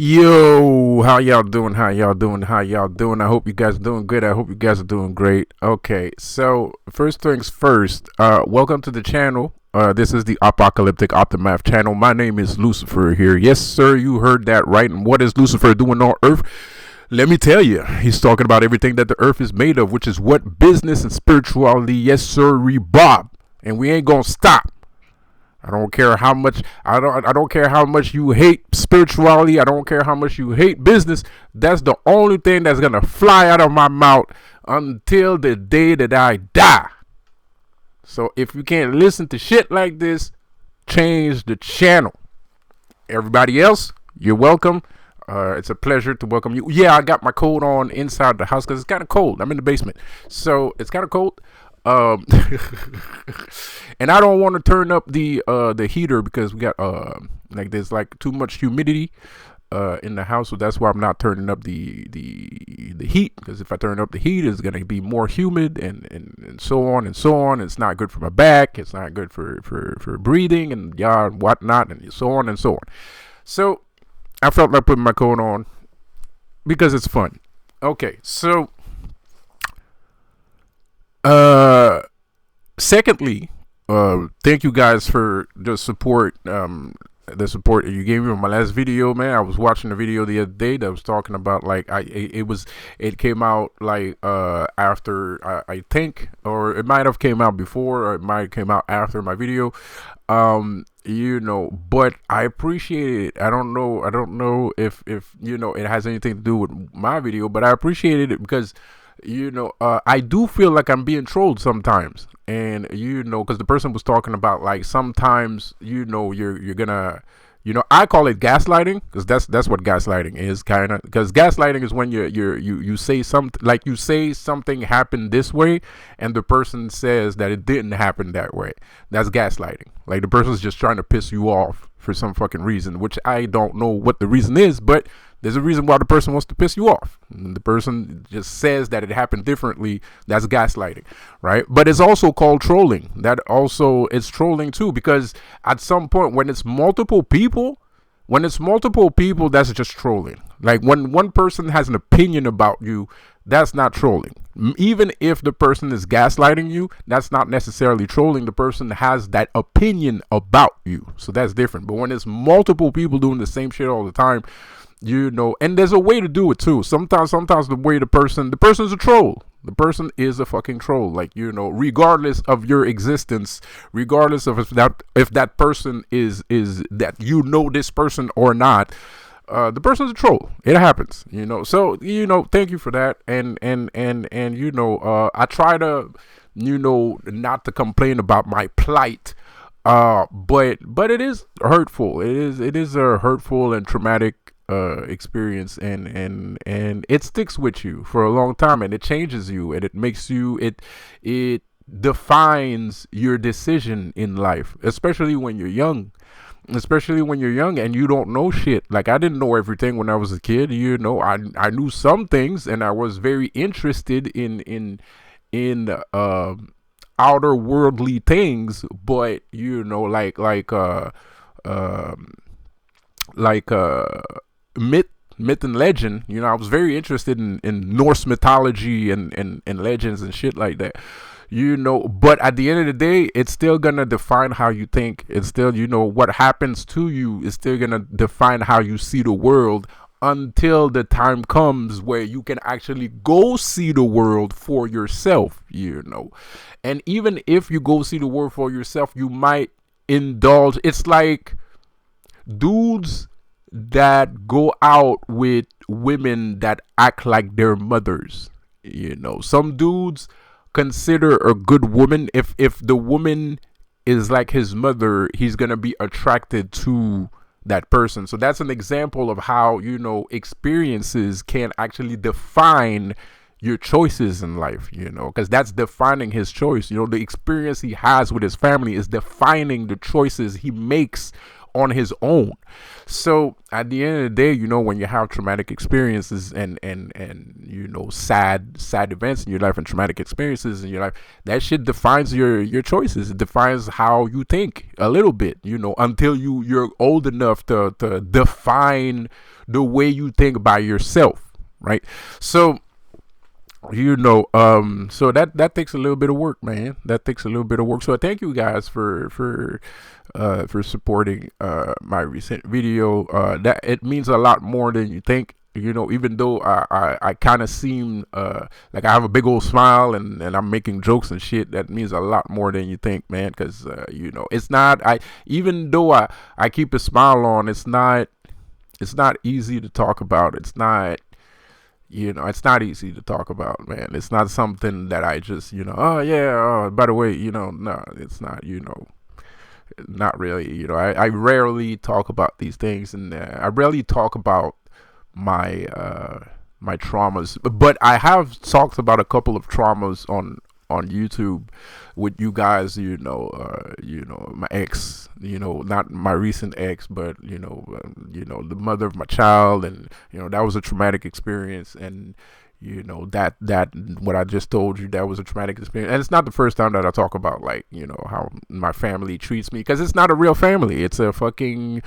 Yo, how y'all doing? How y'all doing? How y'all doing? I hope you guys are doing good. I hope you guys are doing great. Okay, so first things first, welcome to the channel. This is the Apocalyptic Optimath channel. My name is Lucifer here. Yes, sir, you heard that right. And what is Lucifer doing on Earth? Let me tell you, he's talking about everything that the Earth is made of, which is what business and spirituality. Yes, sir, Bob. And we ain't gonna stop. I don't care how much I don't care how much you hate spirituality. I don't care how much you hate business. That's the only thing that's gonna fly out of my mouth until the day that I die. So if you can't listen to shit like this, change the channel. Everybody else, you're welcome. It's a pleasure to welcome you. Yeah, I got my coat on inside the house because it's kind of cold. I'm in the basement, so it's kind of cold. Um, and I don't want to turn up the heater because we got like there's like too much humidity in the house, so that's why I'm not turning up the heat, because if I turn up the heat, it's gonna be more humid and so on and so on. It's not good for my back. It's not good for breathing and whatnot and so on and so on. So I felt like putting my coat on because it's fun. Okay, so secondly, thank you guys for the support. The support you gave me on my last video, man. I was watching a video the other day that was talking about like it came out like after I think, or it might have came out before, or it might have came out after my video. But I appreciate it. I don't know if it has anything to do with my video, but I appreciated it because I do feel like I'm being trolled sometimes. And because the person was talking about like sometimes you're gonna, I call it gaslighting, because that's what gaslighting is, kind of. Because gaslighting is when you say something, like you say something happened this way and the person says that it didn't happen that way. That's gaslighting. Like the person's just trying to piss you off for some fucking reason, which I don't know what the reason is, but there's a reason why the person wants to piss you off. And the person just says that it happened differently. That's gaslighting, right? But it's also called trolling. That also is trolling too, because at some point when it's multiple people, that's just trolling. Like when one person has an opinion about you, that's not trolling. Even if the person is gaslighting you, that's not necessarily trolling. The person has that opinion about you, so that's different. But when it's multiple people doing the same shit all the time, and there's a way to do it too. Sometimes the way the person's a troll. The person is a fucking troll. Like, regardless of your existence, regardless of if that person is that this person or not, the person's a troll. It happens, So, thank you for that. And I try to, not to complain about my plight. But it is hurtful. It is a hurtful and traumatic experience, and it sticks with you for a long time, and it changes you, and it makes you it defines your decision in life, especially when you're young. And you don't know shit. Like, I didn't know everything when I was a kid. I knew some things, and I was very interested in outer worldly things, but myth and legend. I was very interested in Norse mythology and legends and shit like that. But at the end of the day, it's still gonna define how you think. It's still, what happens to you is still gonna define how you see the world, until the time comes where you can actually go see the world for yourself. And even if you go see the world for yourself, you might indulge. It's like dudes that go out with women that act like their mothers. Some dudes consider a good woman, if the woman is like his mother, he's gonna be attracted to that person. So that's an example of how experiences can actually define your choices in life, because that's defining his choice. The experience he has with his family is defining the choices he makes on his own. So at the end of the day, you know, when you have traumatic experiences and you know, sad events in your life and traumatic experiences in your life, that shit defines your choices. It defines how you think a little bit, you know, until you're old enough to define the way you think by yourself, right? So, you know, so that takes a little bit of work, man. That takes a little bit of work. So thank you guys for supporting my recent video. That it means a lot more than you think. You know, even though I kind of seem like I have a big old smile and I'm making jokes and shit, that means a lot more than you think, man. Because you know, it's not, even though I keep a smile on, it's not easy to talk about. It's not, you know, it's not easy to talk about, man. It's not something that I just, you know, oh yeah, oh, by the way, you know, no, it's not, you know, not really. You know, I rarely talk about these things, and I rarely talk about my my traumas, but I have talked about a couple of traumas on YouTube with you guys. You know, my ex, you know, not my recent ex, but you know, the mother of my child, and you know, that was a traumatic experience. And you know, that what I just told you, that was a traumatic experience. And it's not the first time that I talk about, like, you know, how my family treats me, because it's not a real family. It's a fucking,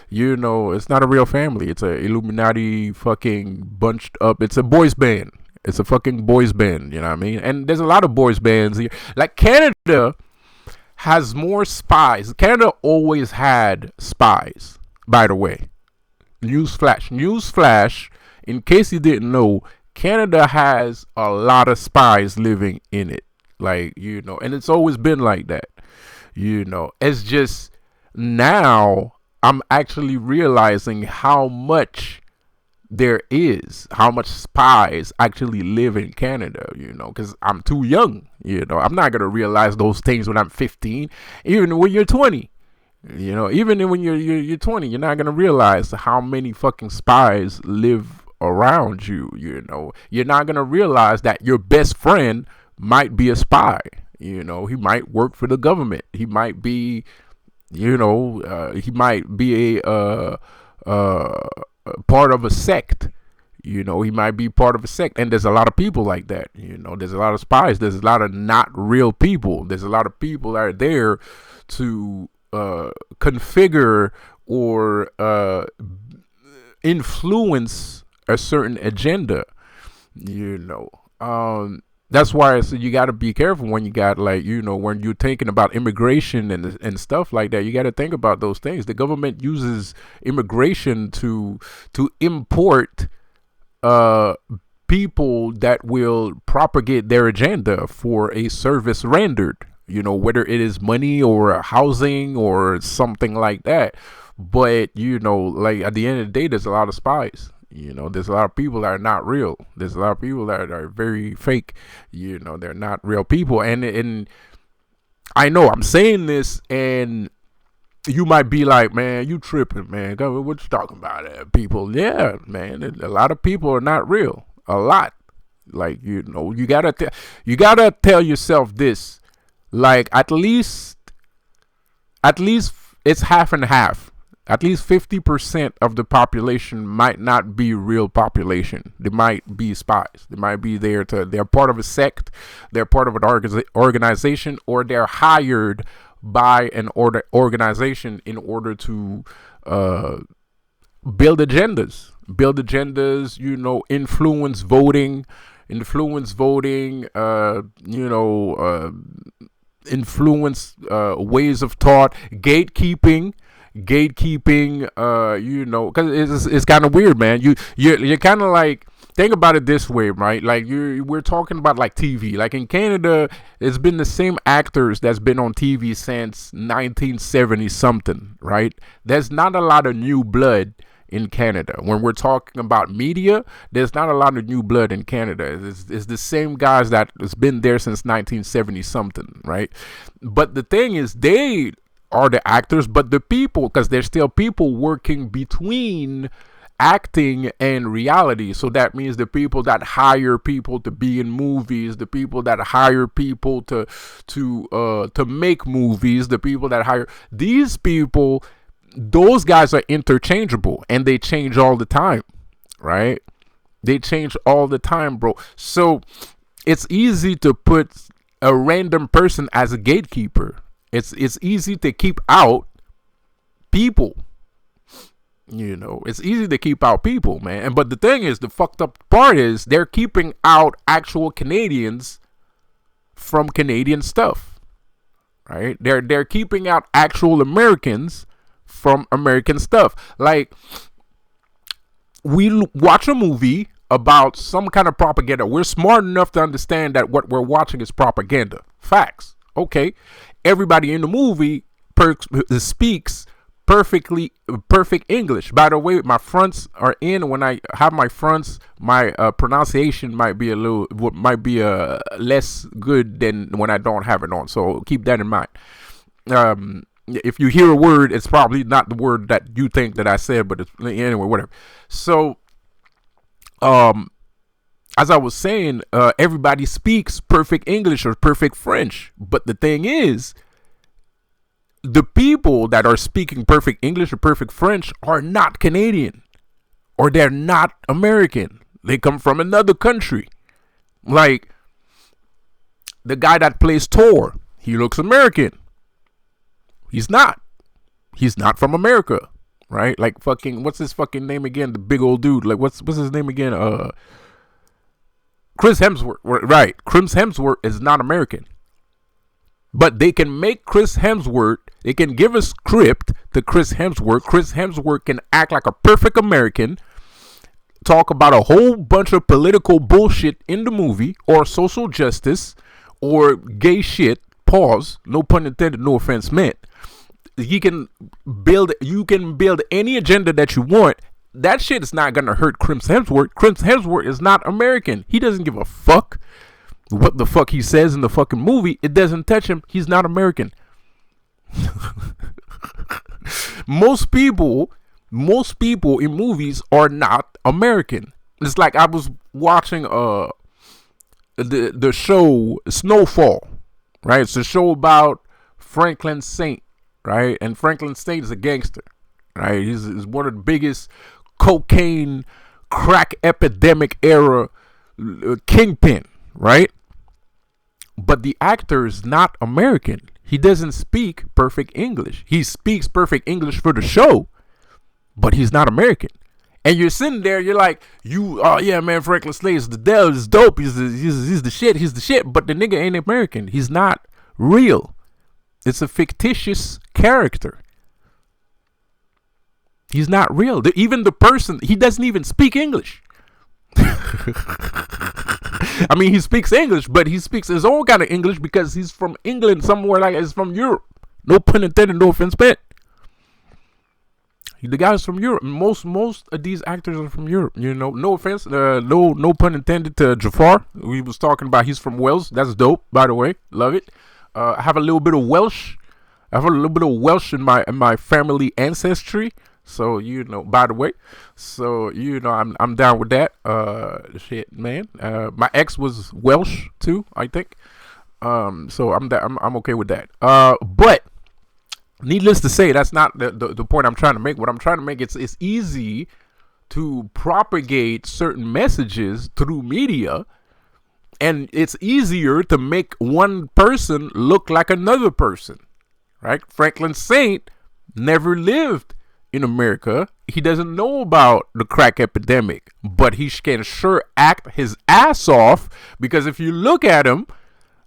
you know, it's not a real family. It's a Illuminati fucking bunched up. It's a boys band. It's a fucking boys band, you know what I mean? And there's a lot of boys bands here. Like, Canada has more spies. Canada always had spies, by the way. Newsflash, in case you didn't know, Canada has a lot of spies living in it. Like, you know, and it's always been like that. You know, it's just now I'm actually realizing how much how much spies actually live in Canada, you know, because I'm too young. You know, I'm not going to realize those things when I'm 15, even when you're 20. You know, even when you're 20, you're not going to realize how many fucking spies live around you. You know, you're not going to realize that your best friend might be a spy. You know, he might work for the government. He might be, you know, he might be a part of a sect. You know, he might be part of a sect. And there's a lot of people like that. You know, there's a lot of spies. There's a lot of not real people. There's a lot of people that are there to configure or influence a certain agenda. You know, that's why I said you got to be careful when you got, like, you know, when you're thinking about immigration and stuff like that. You got to think about those things. The government uses immigration to import people that will propagate their agenda for a service rendered, you know, whether it is money or housing or something like that. But, you know, like, at the end of the day, there's a lot of spies. You know, there's a lot of people that are not real. There's a lot of people that are very fake. You know, they're not real people. And I know I'm saying this, and you might be like, man, you tripping, man. What you talking about? People, yeah, man. A lot of people are not real. A lot. Like, you know, you gotta tell yourself this. Like, at least it's half and half. At least 50% of the population might not be real population. They might be spies. They might be they're part of a sect, they're part of an organization, or they're hired by an organization in order to build agendas, you know, influence voting, you know, influence ways of thought, gatekeeping, you know, because it's kind of weird, man. You're kind of like, think about it this way, right? Like, we're talking about, like, TV. Like, in Canada, it's been the same actors that's been on TV since 1970 something, right? There's not a lot of new blood in Canada. When we're talking about media, there's not a lot of new blood in Canada. It's the same guys that has been there since 1970 something, right? But the thing is, they are the actors, but the people, because there's still people working between acting and reality. So that means the people that hire people to be in movies, the people that hire people to make movies, the people that hire these people, those guys are interchangeable and they change all the time, right? They change all the time, bro. So it's easy to put a random person as a gatekeeper. It's easy to keep out people. It's easy to keep out people, man. But the thing is, the fucked up part is they're keeping out actual Canadians from Canadian stuff, right? They're keeping out actual Americans from American stuff. Like, we watch a movie about some kind of propaganda. We're smart enough to understand that what we're watching is propaganda. Facts. Okay. Everybody in the movie speaks perfect English. By the way, my fronts are in. When I have my fronts, my pronunciation might be less good than when I don't have it on. So keep that in mind. If you hear a word, it's probably not the word that you think that I said, but it's, anyway, whatever. So, as I was saying, everybody speaks perfect English or perfect French. But the thing is, the people that are speaking perfect English or perfect French are not Canadian, or they're not American. They come from another country. Like, the guy that plays Thor, he looks American. He's not. He's not from America, right? Like, fucking, what's his fucking name again? The big old dude. Like, what's his name again? Chris Hemsworth. Right. Chris Hemsworth is not American. But they can make Chris Hemsworth, they can give a script to Chris Hemsworth. Chris Hemsworth can act like a perfect American, talk about a whole bunch of political bullshit in the movie, or social justice, or gay shit. Pause. No pun intended, no offense meant. You can build any agenda that you want. That shit is not gonna hurt Chris Hemsworth. Chris Hemsworth is not American. He doesn't give a fuck what the fuck he says in the fucking movie. It doesn't touch him. He's not American. Most people in movies are not American. It's like I was watching the show Snowfall, right? It's a show about Franklin Saint, right? And Franklin Saint is a gangster, right? He's one of the biggest cocaine crack epidemic era kingpin, right? But the actor is not American. He doesn't speak perfect English. He speaks perfect English for the show, but he's not American. And you're sitting there, you're like, oh yeah, man, Franklin Slade is the devil, is dope, he's the shit, but the nigga ain't American. He's not real. It's a fictitious character. He's not real. Even the person, he doesn't even speak English. I mean, he speaks English, but he speaks his own kind of English because he's from England, somewhere like he's from Europe. No pun intended, no offense meant. The guy's from Europe. Most of these actors are from Europe. No offense, no pun intended to Jafar. We was talking about he's from Wales. That's dope, by the way. Love it. I have a little bit of Welsh. In my family ancestry. So, by the way, so, I'm down with that. Shit, man. My ex was Welsh too, I think. So I'm okay with that. But needless to say, that's not the point I'm trying to make. What I'm trying to make, it's easy to propagate certain messages through media, and it's easier to make one person look like another person, right? Franklin Saint never lived in America. He doesn't know about the crack epidemic, but he can sure act his ass off, because if you look at him,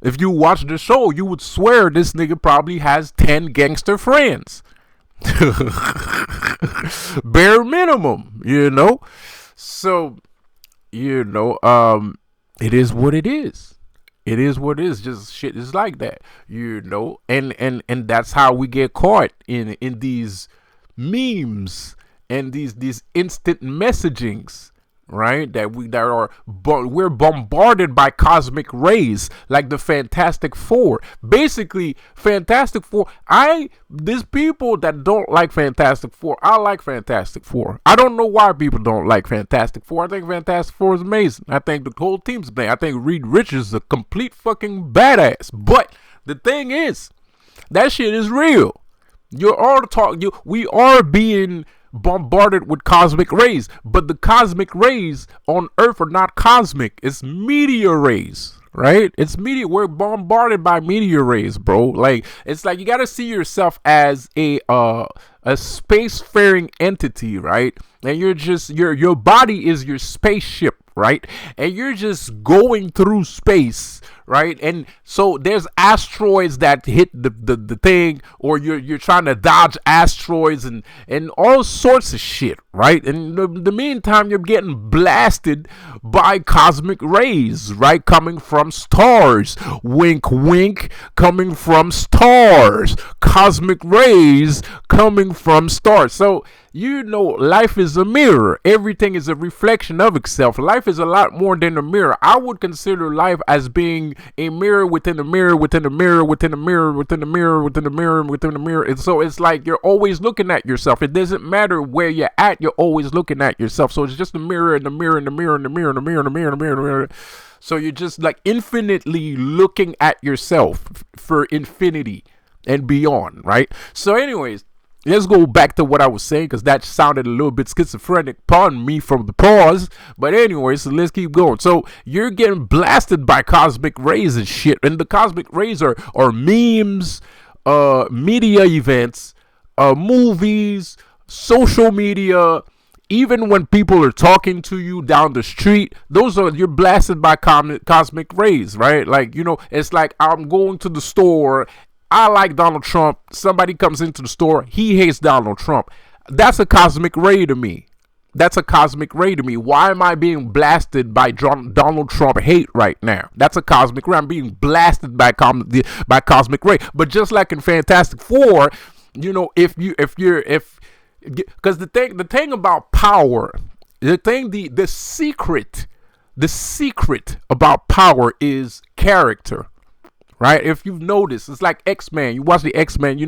if you watch the show, you would swear this nigga probably has 10 gangster friends. Bare minimum, So, it is what it is. It is what it is. Just shit is like that, and that's how we get caught in these memes and these instant messagings, right? We're bombarded by cosmic rays like the Fantastic Four. Basically, Fantastic Four. There's people that don't like Fantastic Four. I like Fantastic Four. I don't know why people don't like Fantastic Four. I think Fantastic Four is amazing. I think the whole team's amazing. I think Reed Richards is a complete fucking badass. But the thing is, that shit is real. You're all talk. We are being bombarded with cosmic rays, but the cosmic rays on Earth are not cosmic. It's meteor rays, right? It's meteor. We're bombarded by meteor rays, bro. Like, it's like you gotta see yourself as a spacefaring entity, right? And you're just your body is your spaceship, right? And you're just going through space, right? And so there's asteroids that hit the thing, or you're trying to dodge asteroids and all sorts of shit, right? And in the meantime, you're getting blasted by cosmic rays, right? Coming from stars. Wink, wink. Coming from stars. Cosmic rays coming from stars. So, life is a mirror. Everything is a reflection of itself. Life is a lot more than a mirror. I would consider life as being a mirror within a mirror within a mirror within a mirror within a mirror within a mirror within a mirror. And so it's like you're always looking at yourself. It doesn't matter where you're at, you're always looking at yourself. So it's just a mirror and a mirror and a mirror and a mirror and a mirror and a mirror and a mirror and a mirror. So you're just like infinitely looking at yourself for infinity and beyond, right? So anyways, let's go back to what I was saying, because that sounded a little bit schizophrenic. Pardon me from the pause. But anyway, so let's keep going. So you're getting blasted by cosmic rays and shit. And the cosmic rays are memes, media events, movies, social media. Even when people are talking to you down the street, you're blasted by cosmic rays, right? Like, it's like I'm going to the store. I like Donald Trump. Somebody comes into the store. He hates Donald Trump. That's a cosmic ray to me. That's a cosmic ray to me. Why am I being blasted by Donald Trump hate right now? That's a cosmic ray. I'm being blasted by cosmic ray. But just like in Fantastic Four, because the thing about power, the secret about power is character. Right? If you've noticed, it's like X-Men. You watch the X-Men,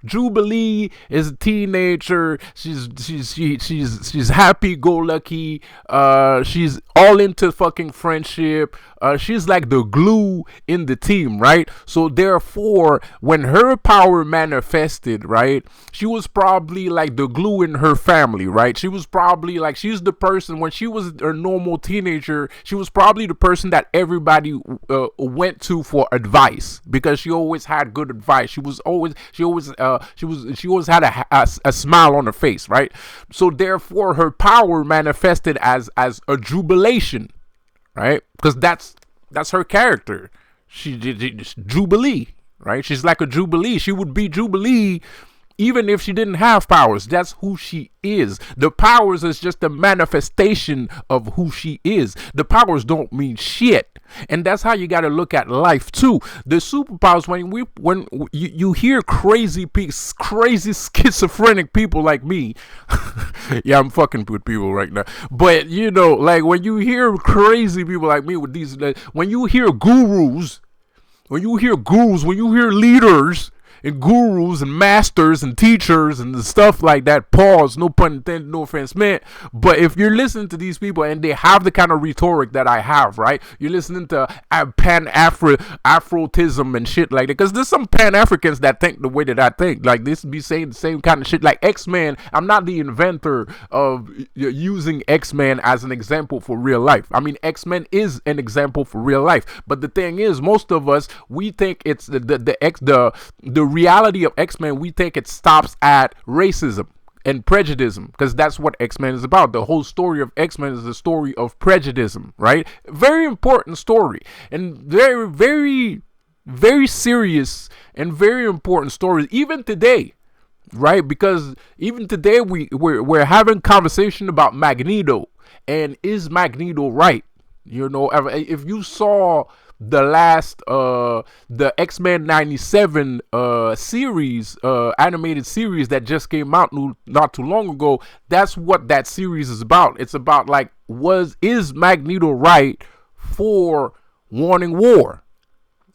Jubilee is a teenager. She's happy-go-lucky. She's all into fucking friendship. She's like the glue in the team, right? So therefore, when her power manifested, right, she was probably like the glue in her family, right? She was probably like, she's the person, when she was a normal teenager, she was probably the person that everybody went to for advice, because she always had good advice. She always had a smile on her face, right? So therefore, her power manifested as a jubilation, right? Because that's her character. She Jubilee, right? She's like a Jubilee. She would be Jubilee even if she didn't have powers. That's who she is. The powers is just a manifestation of who she is. The powers don't mean shit. And that's how you got to look at life too. The superpowers, when you hear crazy schizophrenic people like me, yeah, I'm fucking with people right now. But like when you hear crazy people like me with these, when you hear gurus, when you hear leaders and gurus and masters and teachers and stuff like that, pause, no pun intended, no offense meant, but if you're listening to these people and they have the kind of rhetoric that I have, right, you're listening to Afrotism and shit like that, because there's some Pan-Africans that think the way that I think, like this be saying the same kind of shit, like X-Men. I'm not the inventor of using X-Men as an example for real life. I mean, X-Men is an example for real life, but the thing is, most of us, we think it's the reality of X-Men, we think it stops at racism and prejudice, because that's what X-Men is about. The whole story of X-Men is the story of prejudice, right? Very important story, and very, very, very serious and very important story, even today, right? Because even today we're having conversation about Magneto, and is Magneto right? If you saw the last the X-Men 97 series, animated series that just came out not too long ago, that's what that series is about. It's about like, is Magneto right for wanting war,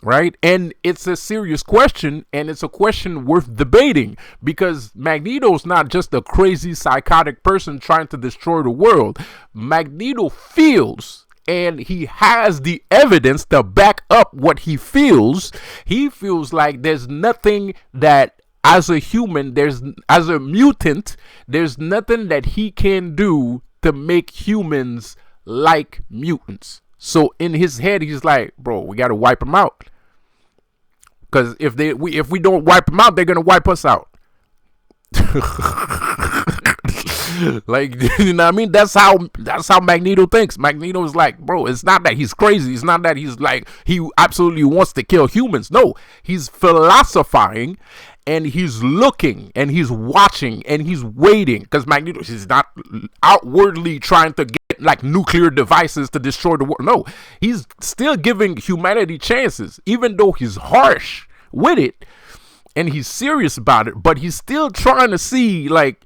right? And it's a serious question, and it's a question worth debating, because Magneto's not just a crazy psychotic person trying to destroy the world. Magneto feels, and he has the evidence to back up what he feels. He feels like there's nothing that as a human, as a mutant, there's nothing that he can do to make humans like mutants. So in his head, he's like, bro, we got to wipe them out. Because if we don't wipe them out, they're gonna wipe us out. Like, you know what I mean? That's how Magneto thinks. Magneto's like, bro, it's not that he's crazy. It's not that he's like, he absolutely wants to kill humans. No, he's philosophizing, and he's looking, and he's watching, and he's waiting. Because Magneto is not outwardly trying to get like nuclear devices to destroy the world. No, he's still giving humanity chances, even though he's harsh with it and he's serious about it. But he's still trying to see, like,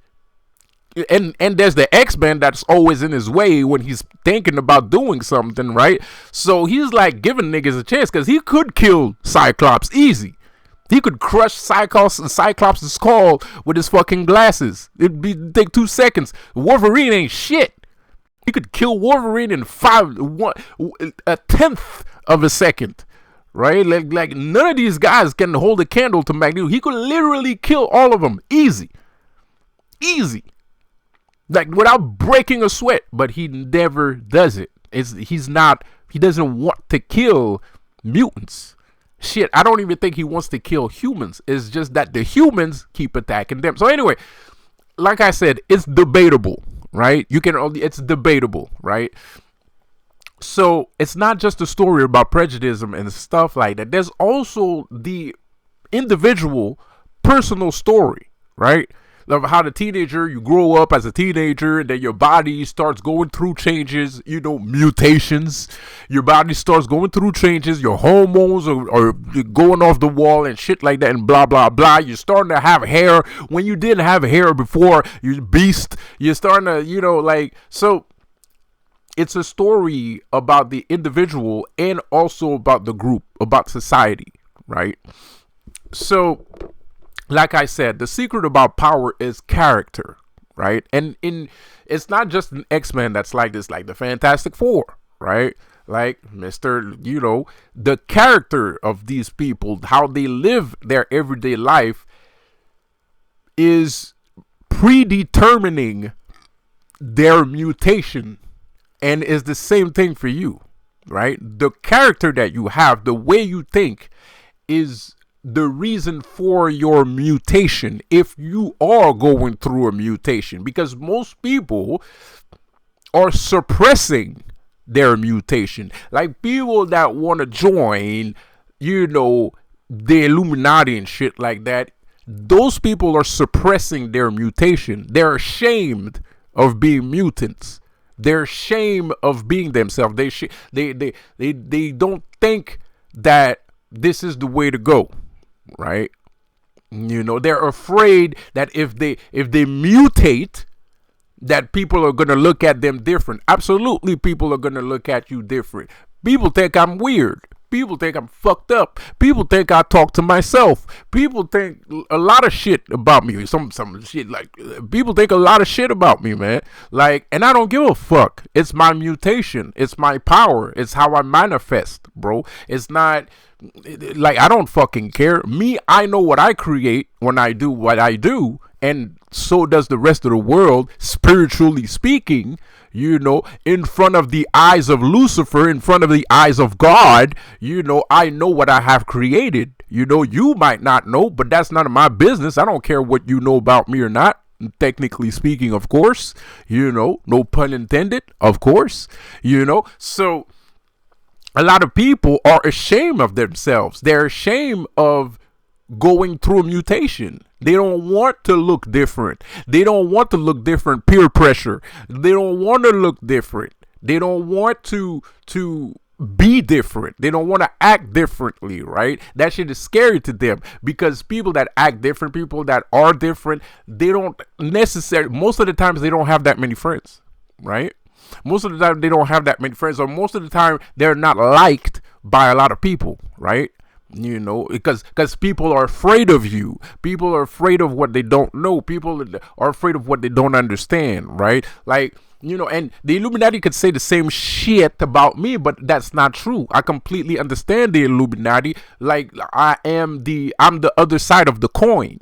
and there's the X-Men that's always in his way when he's thinking about doing something, right? So he's like giving niggas a chance, because he could kill Cyclops easy. He could crush Cyclops' skull with his fucking glasses. It'd take 2 seconds. Wolverine ain't shit. He could kill Wolverine in a tenth of a second, right? Like none of these guys can hold a candle to Magneto. He could literally kill all of them easy. Like, without breaking a sweat. But he never does it. He doesn't want to kill mutants. Shit, I don't even think he wants to kill humans. It's just that the humans keep attacking them. So anyway, like I said, it's debatable, right? It's debatable, right? So it's not just a story about prejudice and stuff like that. There's also the individual personal story, right? Of how you grow up as a teenager, and then your body starts going through changes, mutations. Your body starts going through changes. Your hormones are going off the wall and shit like that, and blah, blah, blah. You're starting to have hair when you didn't have hair before. You're a beast. You're starting to, so it's a story about the individual and also about the group, about society, right? So, like I said, the secret about power is character, right? And it's not just an X-Men that's like this, like the Fantastic Four, right? Like the character of these people, how they live their everyday life is predetermining their mutation, and is the same thing for you, right? The character that you have, the way you think, is the reason for your mutation, if you are going through a mutation, because most people are suppressing their mutation. Like, people that want to join, the Illuminati and shit like that, those people are suppressing their mutation. They're ashamed of being mutants. They're ashamed of being themselves. They don't think that this is the way to go. Right? They're afraid that if they mutate, that people are going to look at them different. Absolutely, people are going to look at you different. People think I'm weird. People think I'm fucked up. People think I talk to myself. People think a lot of shit about me. Some shit, like, people think a lot of shit about me, man. Like, and I don't give a fuck. It's my mutation. It's my power. It's how I manifest, bro. It's not, like, I don't fucking care. Me, I know what I create when I do what I do, and so does the rest of the world, spiritually speaking. In front of the eyes of Lucifer, in front of the eyes of God, I know what I have created. You might not know, but that's none of my business. I don't care what you know about me or not. Technically speaking, of course, no pun intended, of course, so a lot of people are ashamed of themselves. They're ashamed of going through a mutation. They don't want to look different. They don't want to look different. Peer pressure. They don't want to look different. They don't want to be different. They don't want to act differently, right? That shit is scary to them, because people that act different, people that are different, they don't necessarily, most of the times they don't have that many friends, right? Most of the time they don't have that many friends, or most of the time they're not liked by a lot of people, right? Because people are afraid of you. People are afraid of what they don't know. People are afraid of what they don't understand, right? Like, and the Illuminati could say the same shit about me, but that's not true. I completely understand the Illuminati. Like, I'm the other side of the coin,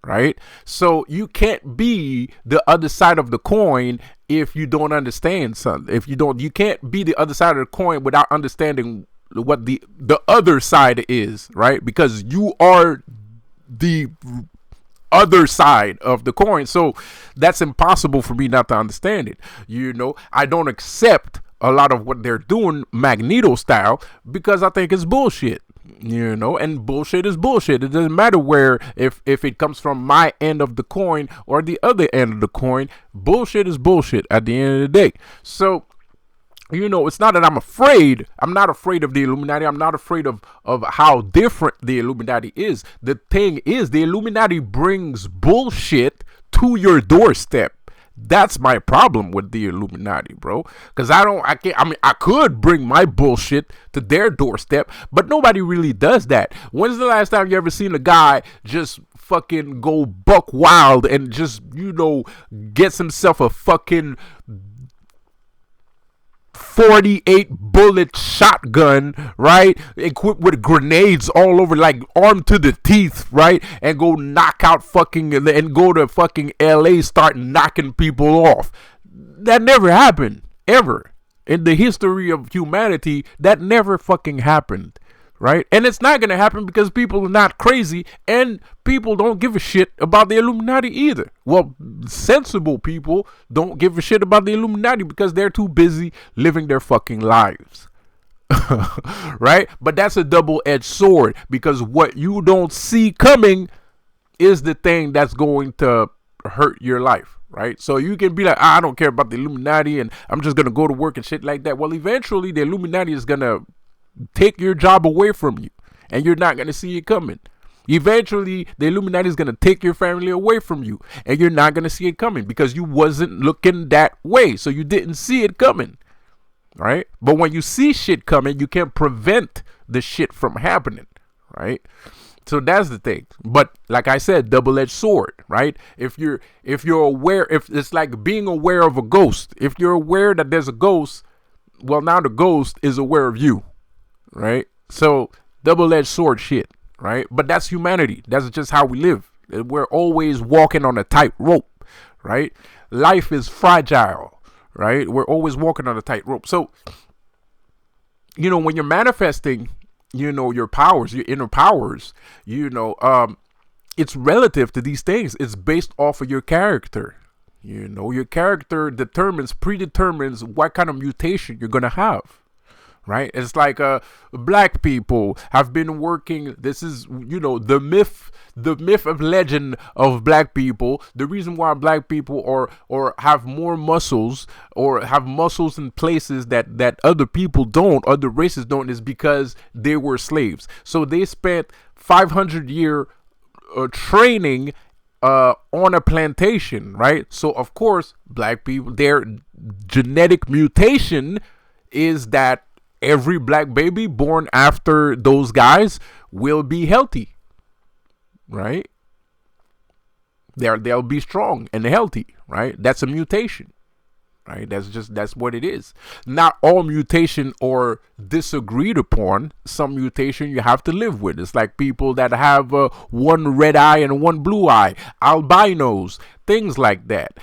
right? So you can't be the other side of the coin if you don't understand something. If you can't be the other side of the coin without understanding what the other side is, right? Because you are the other side of the coin. So that's impossible for me not to understand it. I don't accept a lot of what they're doing Magneto style because I think it's bullshit. And bullshit is bullshit. It doesn't matter where, if it comes from my end of the coin or the other end of the coin, bullshit is bullshit at the end of the day. So it's not that I'm afraid. I'm not afraid of the Illuminati. I'm not afraid of how different the Illuminati is. The thing is, the Illuminati brings bullshit to your doorstep. That's my problem with the Illuminati, bro. Because I could bring my bullshit to their doorstep, but nobody really does that. When's the last time you ever seen a guy just fucking go buck wild and just, gets himself a fucking 48 bullet shotgun, right? Equipped with grenades all over, like armed to the teeth, right? And go knock out and go to fucking LA, start knocking people off. That never happened, ever. In the history of humanity, that never fucking happened. Right? And it's not going to happen because people are not crazy and people don't give a shit about the Illuminati either. Well, sensible people don't give a shit about the Illuminati because they're too busy living their fucking lives. Right? But that's a double-edged sword because what you don't see coming is the thing that's going to hurt your life. Right? So you can be like, I don't care about the Illuminati and I'm just going to go to work and shit like that. Well, eventually the Illuminati is going to take your job away from you and you're not going to see it coming. Eventually the Illuminati is going to take your family away from you and you're not going to see it coming because you wasn't looking that way, so you didn't see it coming, right? But when you see shit coming, you can prevent the shit from happening, right? So that's the thing. But like I said, double-edged sword, right? If you're aware, if it's like being aware of a ghost, if you're aware that there's a ghost, well, now the ghost is aware of you. Right? So double-edged sword shit, right? But that's humanity. That's just how we live. We're always walking on a tight rope, right? Life is fragile, right? We're always walking on a tight rope. So, when you're manifesting, your powers, your inner powers, it's relative to these things. It's based off of your character. Your character predetermines what kind of mutation you're going to have. Right? It's like black people have been working. This is, the myth of legend of black people. The reason why black people or have more muscles or have muscles in places that other people don't, other races don't, is because they were slaves. So they spent 500-year training on a plantation, right? So of course, black people, their genetic mutation is that every black baby born after those guys will be healthy, right? They'll be strong and healthy, right? That's a mutation, right? That's what it is. Not all mutation are disagreed upon. Some mutation you have to live with. It's like people that have one red eye and one blue eye, albinos, things like that,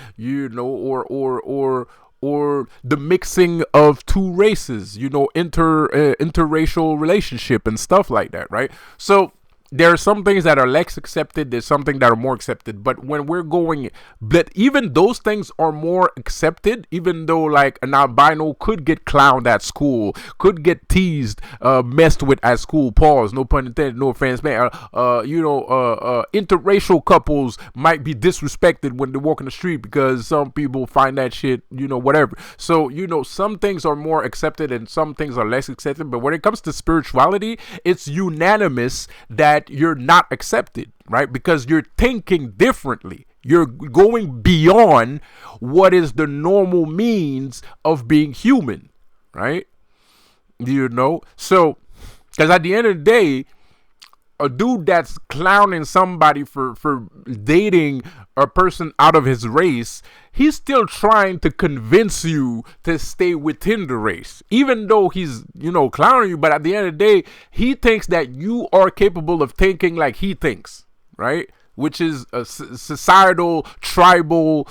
or the mixing of two races, interracial relationship and stuff like that, right? So there are some things that are less accepted. There's something that are more accepted. But when we're going, but even those things are more accepted, even though like an albino could get clowned at school, could get teased, messed with at school. Pause. No pun intended. No offense, man. Interracial couples might be disrespected when they walk in the street because some people find that shit, whatever. So, some things are more accepted and some things are less accepted. But when it comes to spirituality, it's unanimous that you're not accepted, right? Because you're thinking differently. You're going beyond what is the normal means of being human, right? So, because at the end of the day, a dude that's clowning somebody for dating a person out of his race, he's still trying to convince you to stay within the race, even though he's, clowning you. But at the end of the day, he thinks that you are capable of thinking like he thinks, right? which is a societal, tribal,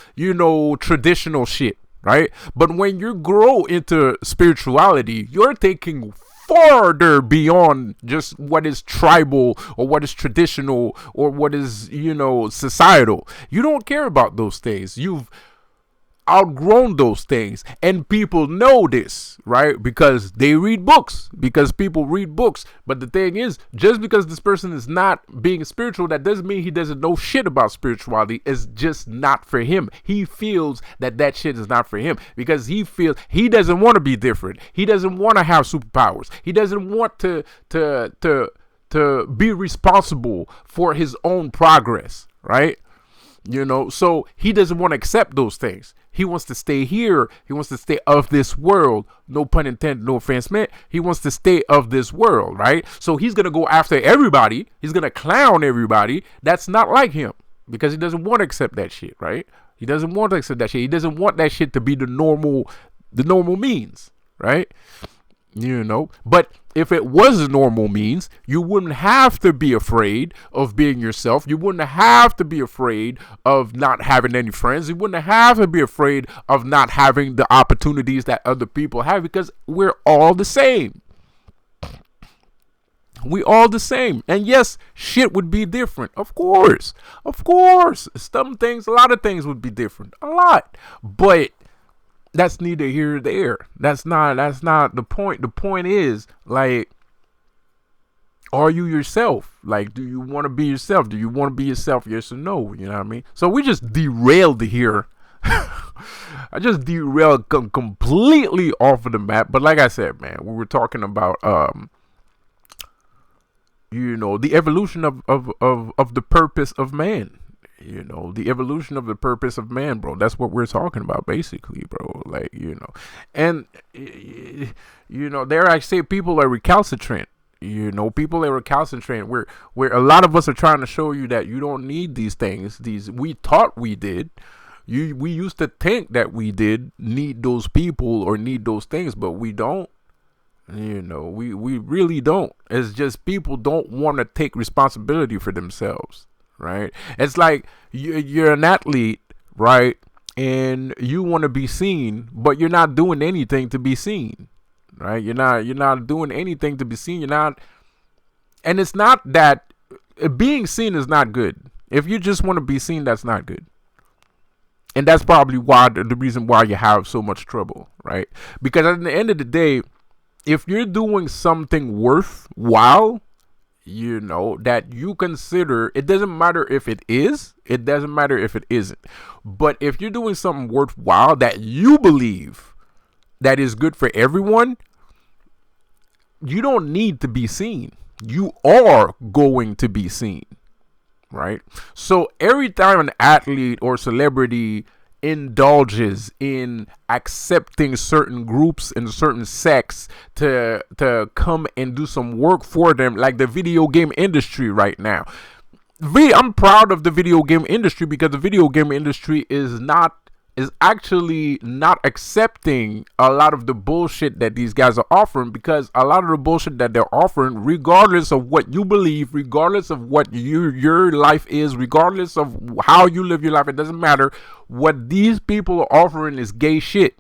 traditional shit, right? But when you grow into spirituality, you're taking farther beyond just what is tribal or what is traditional or what is, societal. You don't care about those things. You've outgrown those things, and people know this, right? Because they read books, because people read books. But the thing is, just because this person is not being spiritual, that doesn't mean he doesn't know shit about spirituality. It's just not for him. He feels that shit is not for him because he feels he doesn't want to be different. He doesn't want to have superpowers. He doesn't want to be responsible for his own progress, right? So he doesn't want to accept those things. He wants to stay here. He wants to stay of this world. No pun intended, no offense meant. He wants to stay of this world, right? So he's going to go after everybody. He's going to clown everybody. That's not like him because he doesn't want to accept that shit, right? He doesn't want to accept that shit. He doesn't want that shit to be the normal means, right? But if it was a normal means, you wouldn't have to be afraid of being yourself. You wouldn't have to be afraid of not having any friends. You wouldn't have to be afraid of not having the opportunities that other people have because we're all the same. We all the same. And yes, shit would be different. Of course. Some things, a lot of things would be different. A lot. But that's neither here nor there. That's not the point. The point is, like, are you yourself? Like, do you want to be yourself? Do you want to be yourself? Yes or no? You know what I mean? So we just derailed here. I just derailed completely off of the map. But like I said, man, we were talking about the evolution of the purpose of man. The evolution of the purpose of man, bro. That's what we're talking about, basically, bro. Like, and, there I say people are recalcitrant. People are recalcitrant. Where a lot of us are trying to show you that you don't need these things. We thought we did. We used to think that we did need those people or need those things, but we don't. We really don't. It's just people don't want to take responsibility for themselves. Right? It's like you're an athlete, right? And you want to be seen, but you're not doing anything to be seen, right? You're not doing anything to be seen. And it's not that being seen is not good. If you just want to be seen, that's not good. And that's probably why the reason why you have so much trouble, right? Because at the end of the day, if you're doing something worthwhile, that you consider, it doesn't matter if it is, it doesn't matter if it isn't. But if you're doing something worthwhile that you believe that is good for everyone, you don't need to be seen. You are going to be seen, right? So every time an athlete or celebrity indulges in accepting certain groups and certain sects to come and do some work for them, like the video game industry right now. I'm proud of the video game industry because the video game industry is actually not accepting a lot of the bullshit that these guys are offering, because a lot of the bullshit that they're offering, regardless of what you believe, regardless of what your life is, regardless of how you live your life, it doesn't matter. What these people are offering is gay shit.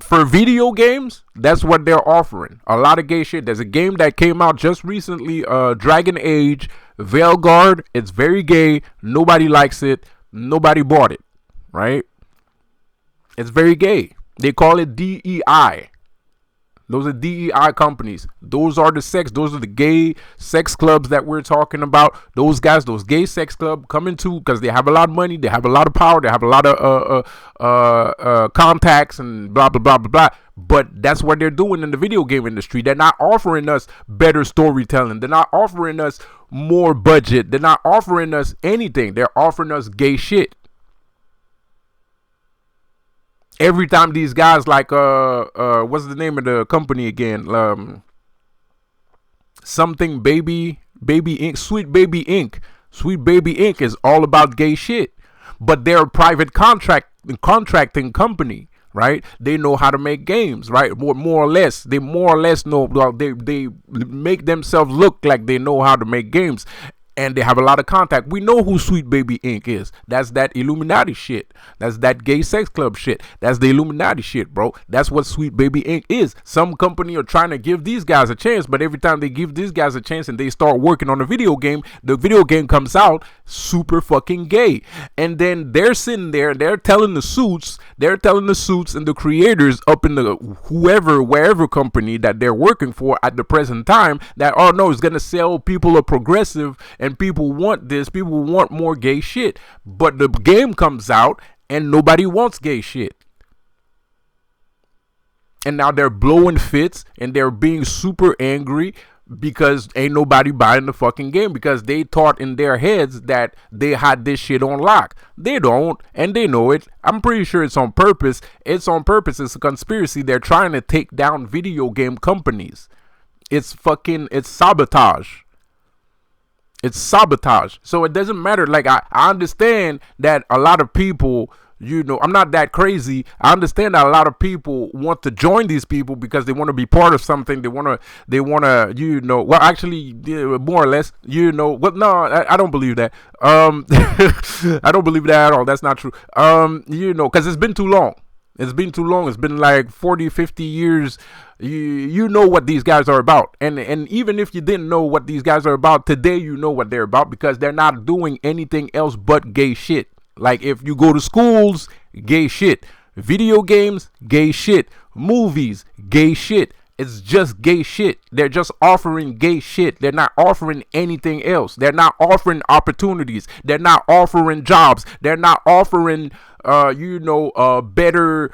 For video games, that's what they're offering. A lot of gay shit. There's a game that came out just recently, Dragon Age, Veilguard. It's very gay. Nobody likes it. Nobody bought it, right? It's very gay. They call it DEI. Those are DEI companies. Those are those are the gay sex clubs that we're talking about. Those guys, those gay sex club coming to, because they have a lot of money, they have a lot of power, they have a lot of contacts and blah, blah, blah, blah, blah. But that's what they're doing in the video game industry. They're not offering us better storytelling. They're not offering us more budget. They're not offering us anything. They're offering us gay shit. Every time these guys like what's the name of the company again? Something Baby Inc. Sweet Baby Inc. Sweet Baby Inc. is all about gay shit. But they're a private contracting company. right? They know how to make games, right? More or less, they more or less know. Well, they make themselves look like they know how to make games, and they have a lot of contact. We know who Sweet Baby Inc. is. That's that Illuminati shit. That's that gay sex club shit. That's the Illuminati shit, bro. That's what Sweet Baby Inc. is. Some company are trying to give these guys a chance, but every time they give these guys a chance and they start working on a video game, the video game comes out super fucking gay. And then they're sitting there, they're telling the suits and the creators up in the wherever company that they're working for at the present time that, oh no, it's gonna sell people a progressive and people want this, people want more gay shit. But the game comes out and nobody wants gay shit. And now they're blowing fits and they're being super angry because ain't nobody buying the fucking game, because they thought in their heads that they had this shit on lock. They don't, and they know it. I'm pretty sure it's on purpose. It's on purpose. It's a conspiracy. They're trying to take down video game companies. It's sabotage. It's sabotage. So it doesn't matter. Like, I understand that a lot of people, you know, I'm not that crazy. I understand that a lot of people want to join these people because they want to be part of something. They want to, you know, well, actually, more or less, you know, well, no, I don't believe that. I don't believe that at all. That's not true. You know, because it's been too long. It's been too long. It's been like 40, 50 years. You know what these guys are about. And even if you didn't know what these guys are about, today you know what they're about, because they're not doing anything else but gay shit. Like, if you go to schools, gay shit. Video games, gay shit. Movies, gay shit. It's just gay shit. They're just offering gay shit. They're not offering anything else. They're not offering opportunities. They're not offering jobs. They're not offering better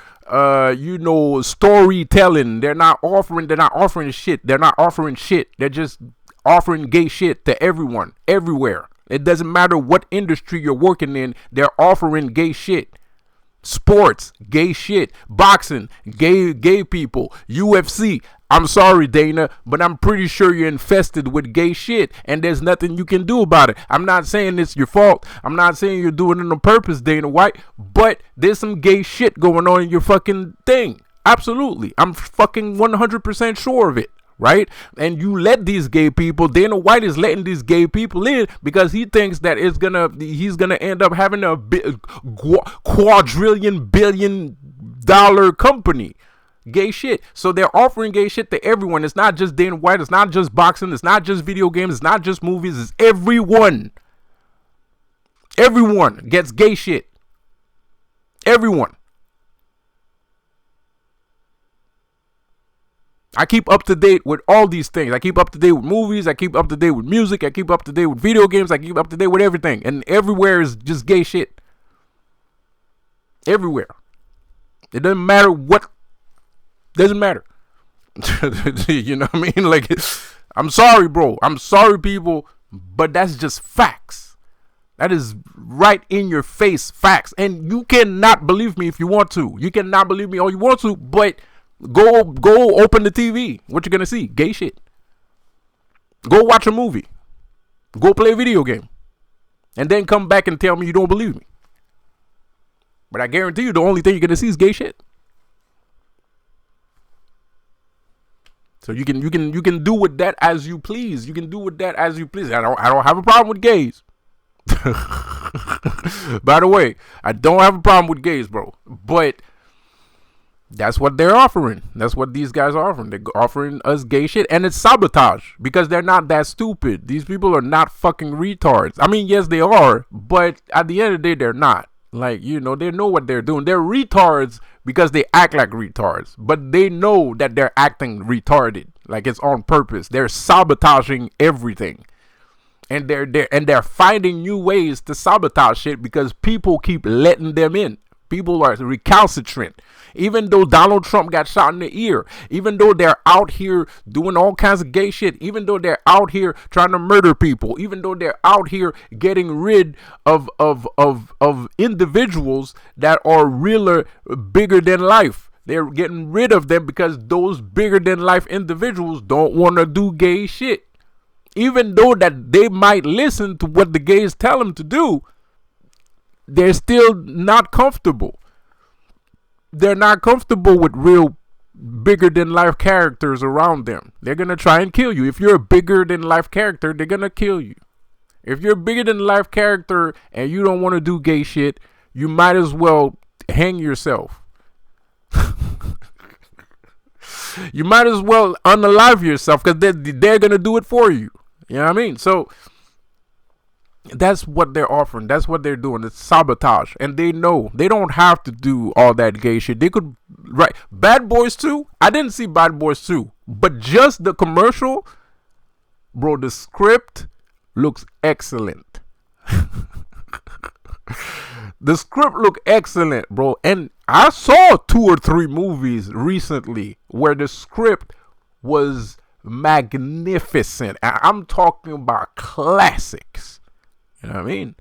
storytelling. They're not offering shit. They're not offering shit. They're just offering gay shit to everyone, everywhere. It doesn't matter what industry you're working in, they're offering gay shit. Sports, gay shit. Boxing, gay people. UFC. I'm sorry, Dana, but I'm pretty sure you're infested with gay shit, and there's nothing you can do about it. I'm not saying it's your fault. I'm not saying you're doing it on purpose, Dana White, but there's some gay shit going on in your fucking thing. Absolutely. I'm fucking 100% sure of it. Right? And you let these gay people, Dana White is letting these gay people in because he thinks that he's gonna end up having a quadrillion billion dollar company. Gay shit. So they're offering gay shit to everyone. It's not just Dana White, it's not just boxing, it's not just video games, it's not just movies, it's everyone. Everyone gets gay shit. Everyone. I keep up to date with all these things. I keep up to date with movies. I keep up to date with music. I keep up to date with video games. I keep up to date with everything. And everywhere is just gay shit. Everywhere. It doesn't matter what. Doesn't matter. You know what I mean? Like, I'm sorry, bro. I'm sorry, people. But that's just facts. That is right in your face facts. And you cannot believe me if you want to. You cannot believe me all you want to. But Go open the TV. What you gonna see? Gay shit. Go watch a movie. Go play a video game. And then come back and tell me you don't believe me. But I guarantee you the only thing you're gonna see is gay shit. So you can do with that as you please. You can do with that as you please. I don't have a problem with gays. By the way, I don't have a problem with gays, bro. But that's what they're offering. That's what these guys are offering. They're offering us gay shit. And it's sabotage because they're not that stupid. These people are not fucking retards. I mean, yes, they are. But at the end of the day, they're not. Like, you know, they know what they're doing. They're retards because they act like retards. But they know that they're acting retarded. Like, it's on purpose. They're sabotaging everything. And they're finding new ways to sabotage shit because people keep letting them in. People are recalcitrant. Even though Donald Trump got shot in the ear, even though they're out here doing all kinds of gay shit, even though they're out here trying to murder people, even though they're out here getting rid of individuals that are realer, bigger than life. They're getting rid of them because those bigger than life individuals don't want to do gay shit. Even though that they might listen to what the gays tell them to do, they're still not comfortable. they're not comfortable with real bigger than life characters around them. They're gonna try and kill you. If you're a bigger than life character, they're gonna kill you. If you're a bigger than life character and you don't want to do gay shit, you might as well hang yourself. You might as well unalive yourself, because they're gonna do it for you. You know what I mean? So that's what they're offering. That's what they're doing. It's sabotage. And they know they don't have to do all that gay shit. They could, right? Bad Boys 2. I didn't see Bad Boys 2, but just the commercial, bro, the script looks excellent. The script looked excellent, bro. And I saw 2 or 3 movies recently where the script was magnificent. I'm talking about classics. You know what I mean?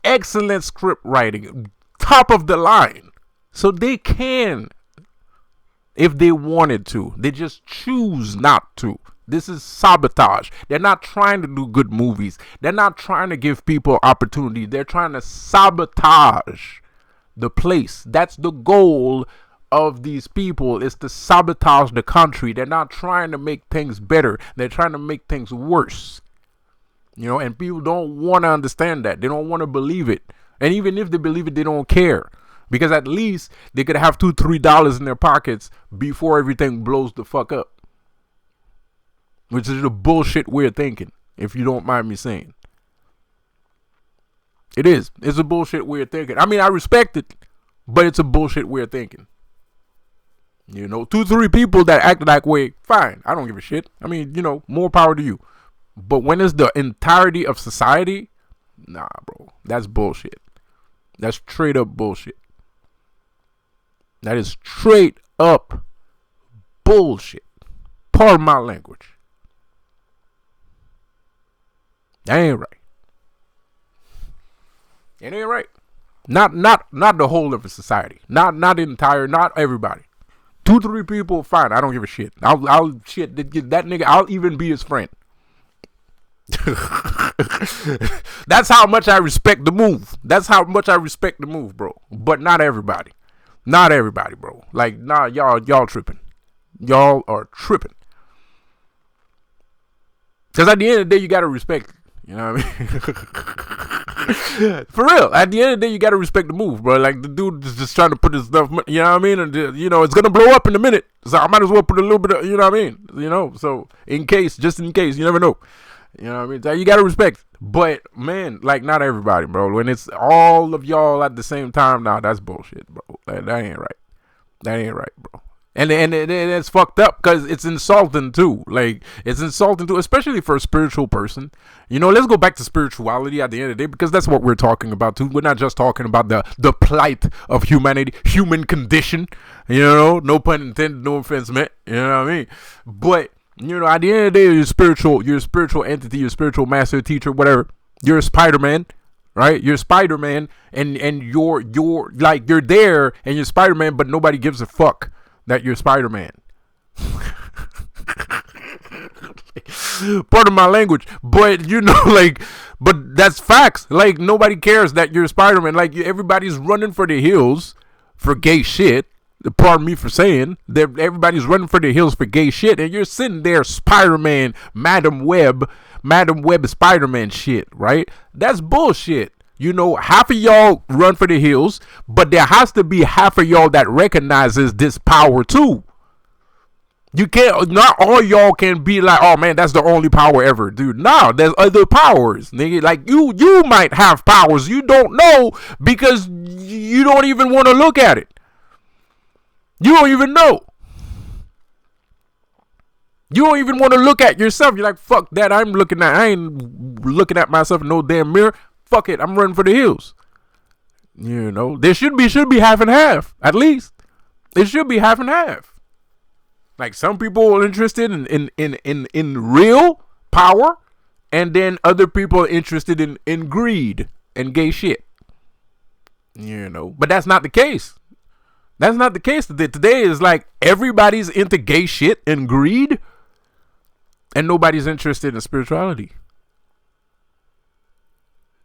Excellent script writing, top of the line. So they can, if they wanted to. They just choose not to. This is sabotage. They're not trying to do good movies. They're not trying to give people opportunity. They're trying to sabotage the place. That's the goal of these people, is to sabotage the country. They're not trying to make things better. They're trying to make things worse. You know, and people don't want to understand that. They don't want to believe it. And even if they believe it, they don't care. Because at least they could have $2-3 in their pockets before everything blows the fuck up. Which is a bullshit way of thinking, if you don't mind me saying. It is. It's a bullshit way of thinking. I mean, I respect it, but it's a bullshit way of thinking. You know, 2-3 people that act that way, fine. I don't give a shit. I mean, you know, more power to you. But when it's the entirety of society, nah, bro. That's bullshit. That's straight up bullshit. That is straight up bullshit. Pardon my language. That ain't right. It ain't right. Not the whole of the society. Not the entire. Not everybody. 2-3 people, fine. I don't give a shit. I'll shit that nigga. I'll even be his friend. That's how much I respect the move. That's how much I respect the move, bro. But not everybody. Not everybody, bro. Like, nah, y'all tripping. Y'all are tripping. Because at the end of the day, you gotta respect. You know what I mean? For real. At the end of the day, you gotta respect the move, bro. Like, the dude is just trying to put his stuff, you know what I mean? And, you know, it's gonna blow up in a minute. So I might as well put a little bit of, you know what I mean? You know, so just in case, you never know. You know what I mean? So you gotta respect. But, man, like, not everybody, bro. When it's all of y'all at the same time, nah, that's bullshit, bro. That ain't right. That ain't right, bro. And it's fucked up because it's insulting too. Like, it's insulting too, especially for a spiritual person. You know, let's go back to spirituality at the end of the day, because that's what we're talking about too. We're not just talking about the plight of humanity, human condition. You know, no pun intended, no offense meant. You know what I mean? But, you know, at the end of the day, you're a spiritual entity, you're a spiritual master, teacher, whatever. You're a Spider-Man. Right, you're Spider-Man, and you're like, you're there and you're Spider-Man, but nobody gives a fuck that you're Spider-Man. Pardon my language, but you know, like, but that's facts. Like, nobody cares that you're Spider-Man. Like, everybody's running for the hills for gay shit. Pardon me for saying that everybody's running for the hills for gay shit, and you're sitting there Spider-Man, Madam Web Spider-Man shit, right? That's bullshit. You know, half of y'all run for the hills, but there has to be half of y'all that recognizes this power too. You can't, not all y'all can be like, oh man, that's the only power ever, dude. No, there's other powers, nigga. Like, you might have powers you don't know because you don't even want to look at it. You don't even know. You don't even want to look at yourself. You're like, fuck that. I ain't looking at myself in no damn mirror. Fuck it. I'm running for the hills. You know, there should be half and half, at least. It should be half and half. Like, some people are interested in real power, and then other people are interested in greed and gay shit. You know, but that's not the case. That's not the case. Today is like everybody's into gay shit and greed, and nobody's interested in spirituality.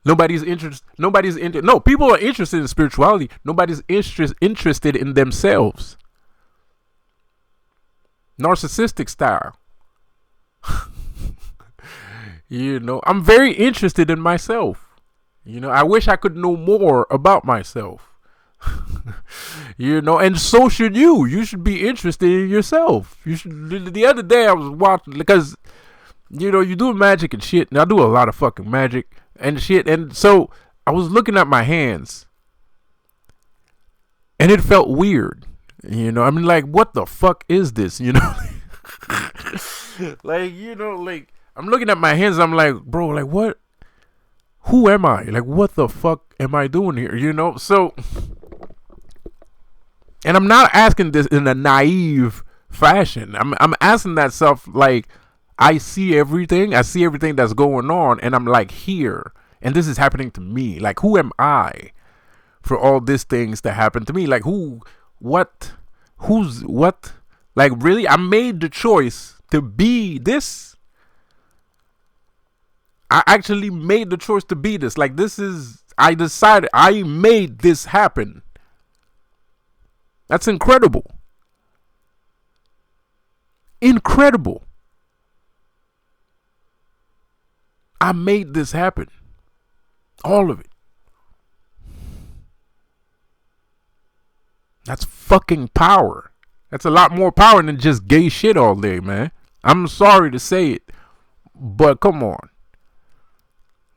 Nobody's interested. No, people are interested in spirituality. Nobody's interested in themselves. Narcissistic style. I'm very interested in myself. I wish I could know more about myself. And so should you. You should be interested in yourself. You should. The other day I was watching, because you do magic and shit, and I do a lot of fucking magic and shit, and so I was looking at my hands, and it felt weird. I mean, like, what the fuck is this? Like I'm looking at my hands. I'm like, bro, like, what? Who am I? Like, what the fuck am I doing here? So, and I'm not asking this in a naive fashion. I'm asking that stuff like, I see everything. I see everything that's going on, and I'm like, here, and this is happening to me. Like, who am I for all these things that happen to me? Like, what? Like, really? I made the choice to be this. I actually made the choice to be this. Like, I decided, I made this happen. That's incredible. Incredible. I made this happen. All of it. That's fucking power. That's a lot more power than just gay shit all day, man. I'm sorry to say it, but come on.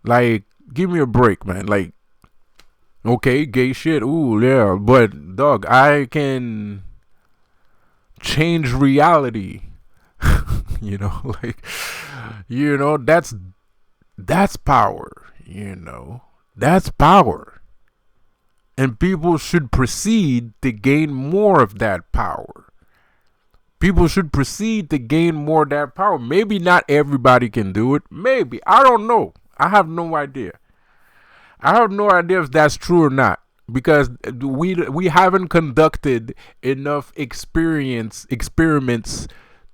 Like, give me a break, man. Like, okay, gay shit. Ooh, yeah. But, dog, I can change reality. That's power. That's power. And people should proceed to gain more of that power. People should proceed to gain more of that power. Maybe not everybody can do it. Maybe. I don't know. I have no idea. I have no idea if that's true or not, because we haven't conducted enough experiments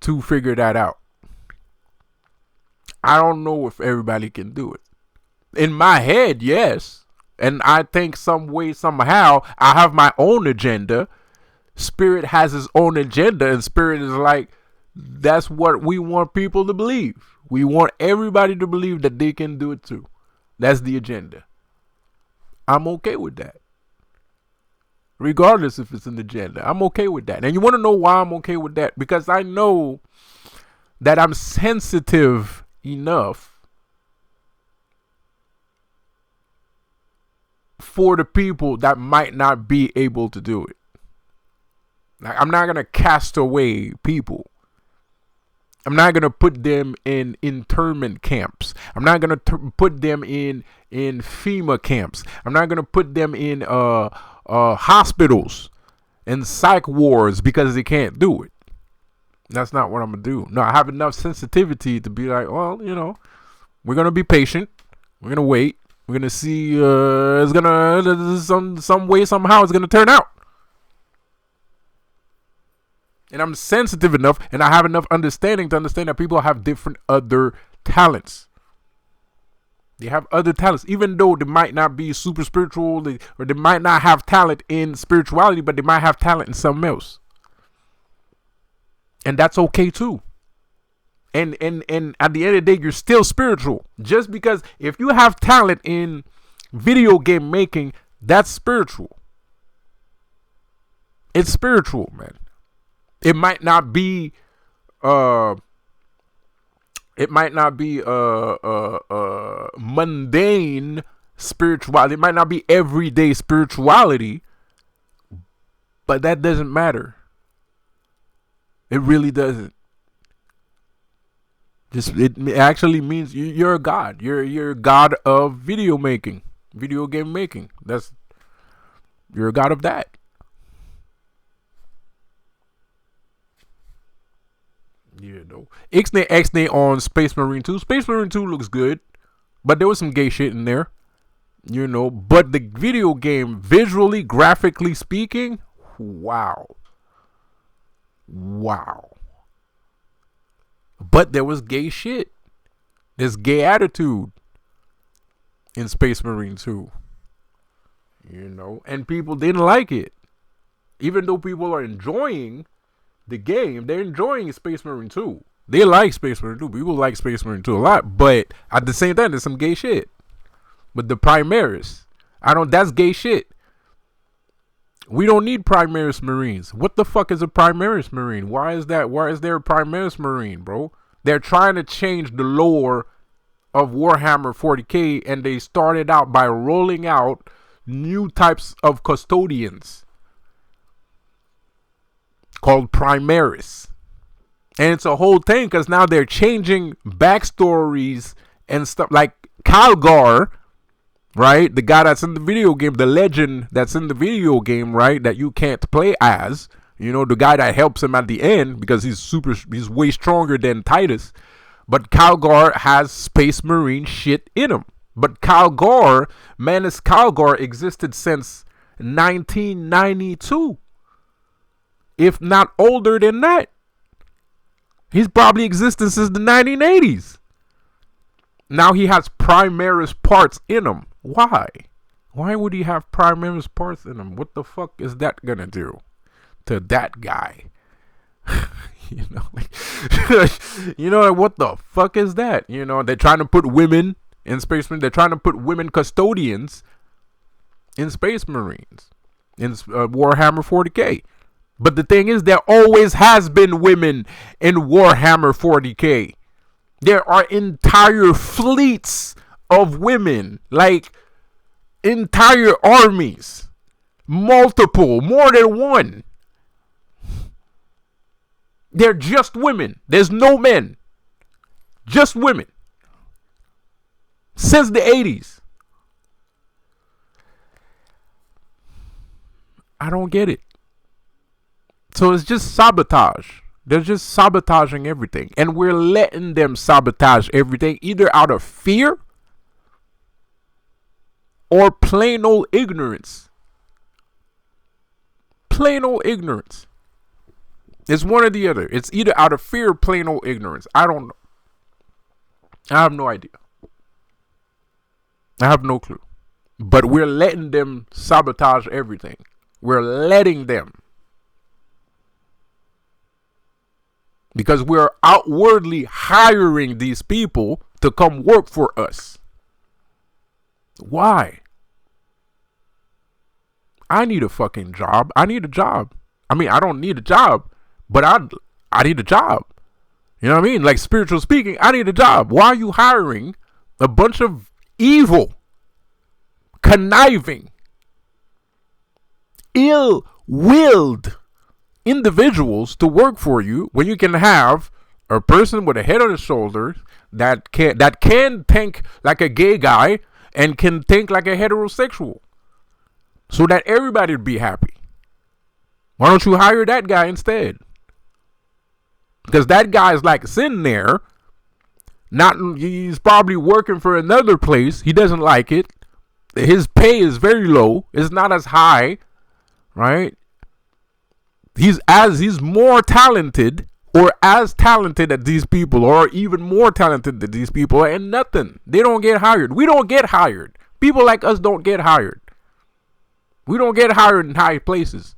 to figure that out. I don't know if everybody can do it. In my head, yes. And I think some way, somehow, I have my own agenda. Spirit has his own agenda, and Spirit is like, that's what we want people to believe. We want everybody to believe that they can do it too. That's the agenda. I'm okay with that. Regardless if it's an agenda, I'm okay with that. And you want to know why I'm okay with that? Because I know that I'm sensitive enough for the people that might not be able to do it. Like, I'm not going to cast away people. I'm not going to put them in internment camps. I'm not going to put them in FEMA camps. I'm not going to put them in hospitals and psych wards because they can't do it. That's not what I'm going to do. No, I have enough sensitivity to be like, well, we're going to be patient. We're going to wait. We're going to see it's going to, some way, somehow it's going to turn out. And I'm sensitive enough, and I have enough understanding to understand that people have different other talents. They have other talents, even though they might not be super spiritual, or they might not have talent in spirituality, but they might have talent in something else. And that's okay too. And at the end of the day, you're still spiritual. Just because if you have talent in video game making, that's spiritual. It's spiritual, man. It might not be mundane spirituality. It might not be everyday spirituality, but that doesn't matter. It really doesn't. It actually means you're a god. You're a god of video game making. You're a god of that. Ixnay on Space Marine 2. Space Marine 2 looks good, but there was some gay shit in there. But the video game, visually, graphically speaking, wow. But there was gay shit. There's gay attitude. in Space Marine 2. And people didn't like it. Even though people are enjoying the game, they're enjoying Space Marine 2. They like Space Marine 2. People like Space Marine 2 a lot. But at the same time, there's some gay shit. With the Primaris. That's gay shit. We don't need Primaris Marines. What the fuck is a Primaris Marine? Why is there a Primaris Marine, bro? They're trying to change the lore of Warhammer 40k, and they started out by rolling out new types of custodians called Primaris. And it's a whole thing because now they're changing backstories and stuff. Like Calgar, right? The guy that's in the video game, the legend that's in the video game, right? That you can't play as. The guy that helps him at the end because he's way stronger than Titus. But Calgar has Space Marine shit in him. But Manus Calgar existed since 1992. If not older than that. He's probably existed since the 1980s. Now he has Primaris parts in him. Why? Why would he have Primaris parts in him? What the fuck is that gonna do to that guy? What the fuck is that? They're trying to put women in Space Marines. They're trying to put women custodians in Space Marines in Warhammer 40k. But the thing is, there always has been women in Warhammer 40k. There are entire fleets of women, like entire armies, multiple, more than one. They're just women. There's no men. Just women. Since the 80s. I don't get it. So it's just sabotage. They're just sabotaging everything. And we're letting them sabotage everything either out of fear or plain old ignorance. Plain old ignorance. It's one or the other. It's either out of fear or plain old ignorance. I don't know. I have no idea. I have no clue. But we're letting them sabotage everything. We're letting them. Because we're outwardly hiring these people to come work for us. Why? I need a fucking job. I need a job. I mean, I don't need a job, but I need a job. You know what I mean? Like, spiritual speaking, I need a job. Why are you hiring a bunch of evil, conniving, ill-willed individuals to work for you when you can have a person with a head on his shoulders that can think like a gay guy and can think like a heterosexual, so that everybody would be happy? Why don't you hire that guy instead? Because that guy is like sitting there, he's probably working for another place. He doesn't like it. His pay is very low. It's not as high, right? He's more talented, or as talented as these people, or even more talented than these people, and nothing. They don't get hired. We don't get hired. People like us don't get hired. We don't get hired in high places.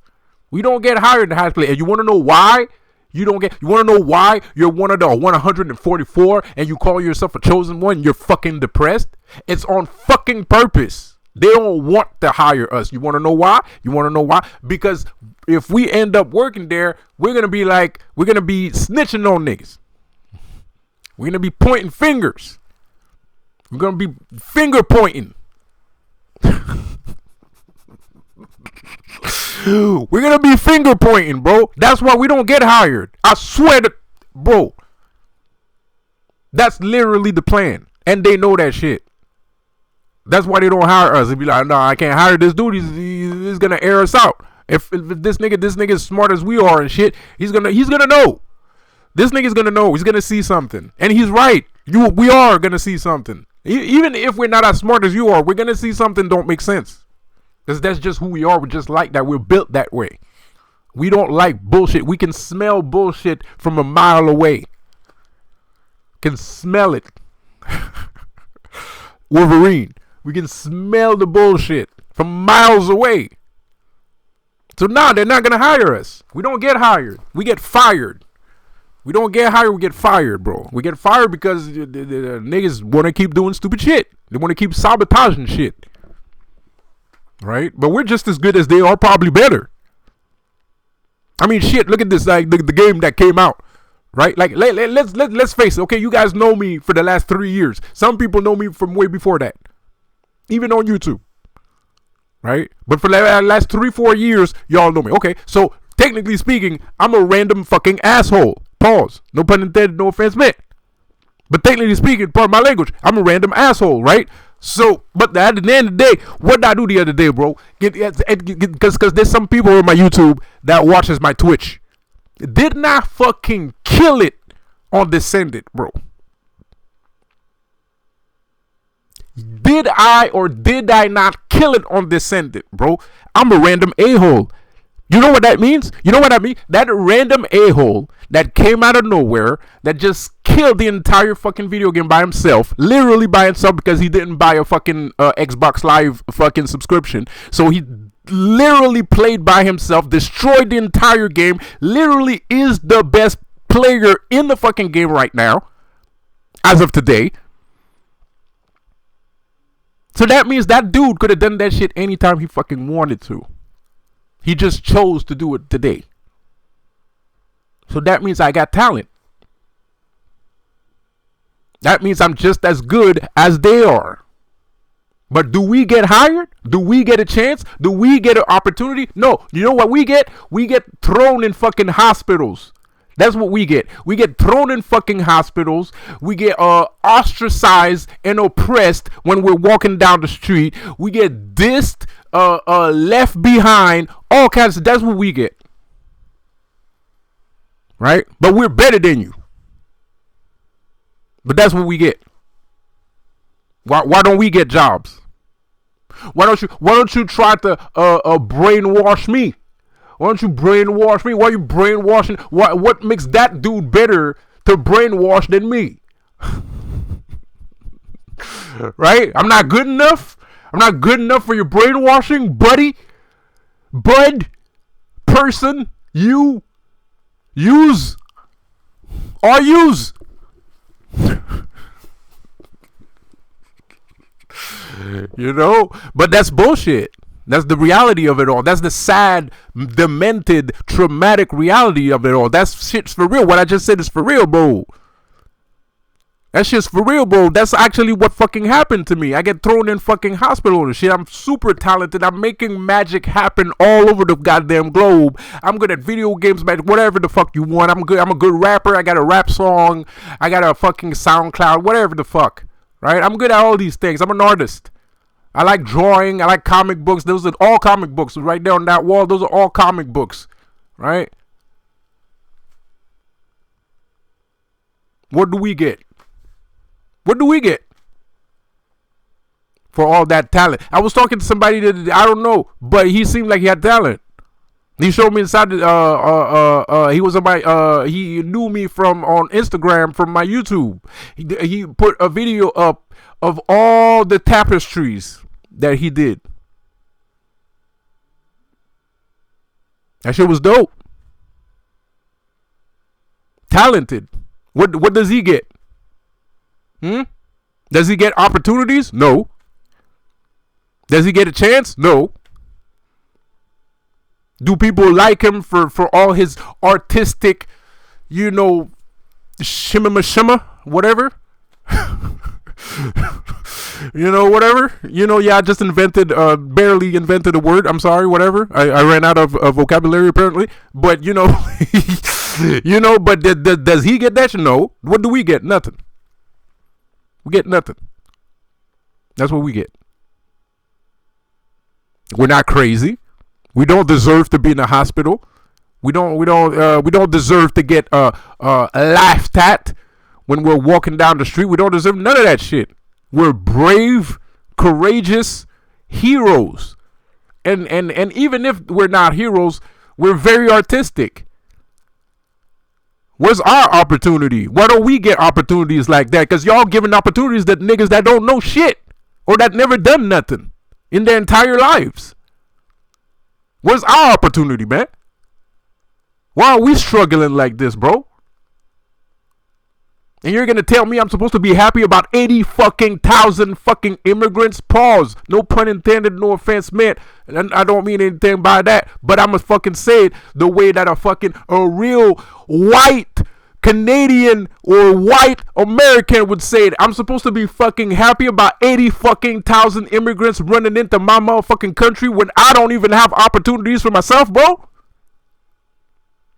We don't get hired in high places. And you want to know why? You want to know why you're one of the 144 and you call yourself a chosen one? You're fucking depressed. It's on fucking purpose. They don't want to hire us. You want to know why? Because if we end up working there, we're going to be snitching on niggas. We're going to be pointing fingers. We're going to be finger pointing. We're going to be finger pointing, bro. That's why we don't get hired. I swear to, bro. That's literally the plan. And they know that shit. That's why they don't hire us. They be like, no, I can't hire this dude. He's going to air us out. If this nigga is smart as we are and shit, he's gonna know. This nigga's gonna know. He's gonna see something. And he's right. We are gonna see something. Even if we're not as smart as you are, we're gonna see something don't make sense. Because that's just who we are. We're just like that. We're built that way. We don't like bullshit. We can smell bullshit from a mile away. Can smell it. Wolverine. We can smell the bullshit from miles away. So now they're not gonna hire us. We don't get hired. We get fired. We don't get hired. We get fired, bro. We get fired because the niggas want to keep doing stupid shit. They want to keep sabotaging shit. Right? But we're just as good as they are, probably better. I mean, shit. Look at this, like the game that came out. Right? Like let's face it. Okay, you guys know me for the last 3 years. Some people know me from way before that, even on YouTube. Right? But for the last 3-4 years, y'all know me. Okay, so technically speaking, I'm a random fucking asshole. Pause. No pun intended, no offense meant. But technically speaking, part of my language, I'm a random asshole, right? So, but at the end of the day, what did I do the other day, bro? Because there's some people on my YouTube that watches my Twitch. Didn't I fucking kill it on Descendant, bro? Did I or did I not kill it on Descendant, bro? I'm a random a-hole. You know what that means? You know what I mean? That random a-hole that came out of nowhere that just killed the entire fucking video game by himself, literally by himself, because he didn't buy a fucking Xbox Live fucking subscription. So he literally played by himself, destroyed the entire game, literally is the best player in the fucking game right now, as of today. So that means that dude could have done that shit anytime he fucking wanted to. He just chose to do it today. So that means I got talent. That means I'm just as good as they are. But do we get hired? Do we get a chance? Do we get an opportunity? No. You know what we get? We get thrown in fucking hospitals. That's what we get. We get thrown in fucking hospitals. We get ostracized and oppressed when we're walking down the street. We get dissed, left behind, all kinds of. That's what we get. Right? But we're better than you. But that's what we get. Why don't we get jobs? Why don't you try to brainwash me? Why don't you brainwash me? Why are you brainwashing? What makes that dude better to brainwash than me? Right? I'm not good enough. I'm not good enough for your brainwashing, buddy. Bud. Person. You. Use. Or use. You know? But that's bullshit. That's the reality of it all. That's the sad, demented, traumatic reality of it all. That's shit's for real. What I just said is for real, bro. That shit's for real, bro. That's actually what fucking happened to me. I get thrown in fucking hospital and shit. I'm super talented. I'm making magic happen all over the goddamn globe. I'm good at video games, man. Whatever the fuck you want. I'm good. I'm a good rapper. I got a rap song. I got a fucking SoundCloud. Whatever the fuck. Right? I'm good at all these things. I'm an artist. I like drawing. I like comic books. Those are all comic books right there on that wall. Those are all comic books. Right? What do we get? What do we get for all that talent? I was talking to somebody that I don't know, but he seemed like he had talent. He showed me inside. He was on my. He knew me from on Instagram from my YouTube. He put a video up of all the tapestries that he did. That shit was dope. Talented. What does he get? Does he get opportunities? No. Does he get a chance? No. Do people like him for all his artistic, you know, shimmer, whatever? You know, whatever. You know, yeah, I just barely invented a word. I'm sorry, whatever. I ran out of vocabulary apparently. But, you know, you know, but does he get that? No. What do we get? Nothing. We get nothing. That's what we get. We're not crazy. We don't deserve to be in a hospital. We don't deserve to get laughed at when we're walking down the street. We don't deserve none of that shit. We're brave, courageous heroes. And even if we're not heroes, we're very artistic. Where's our opportunity? Why don't we get opportunities like that? Because y'all giving opportunities that niggas that don't know shit. or that never done nothing in their entire lives. Where's our opportunity, man? Why are we struggling like this, bro? And you're gonna tell me I'm supposed to be happy about 80 fucking thousand fucking immigrants? Pause. No pun intended, no offense meant. And I don't mean anything by that. But I'ma fucking say it the way that a real white Canadian or white American would say it. I'm supposed to be fucking happy about 80 fucking thousand immigrants running into my motherfucking country when I don't even have opportunities for myself, bro?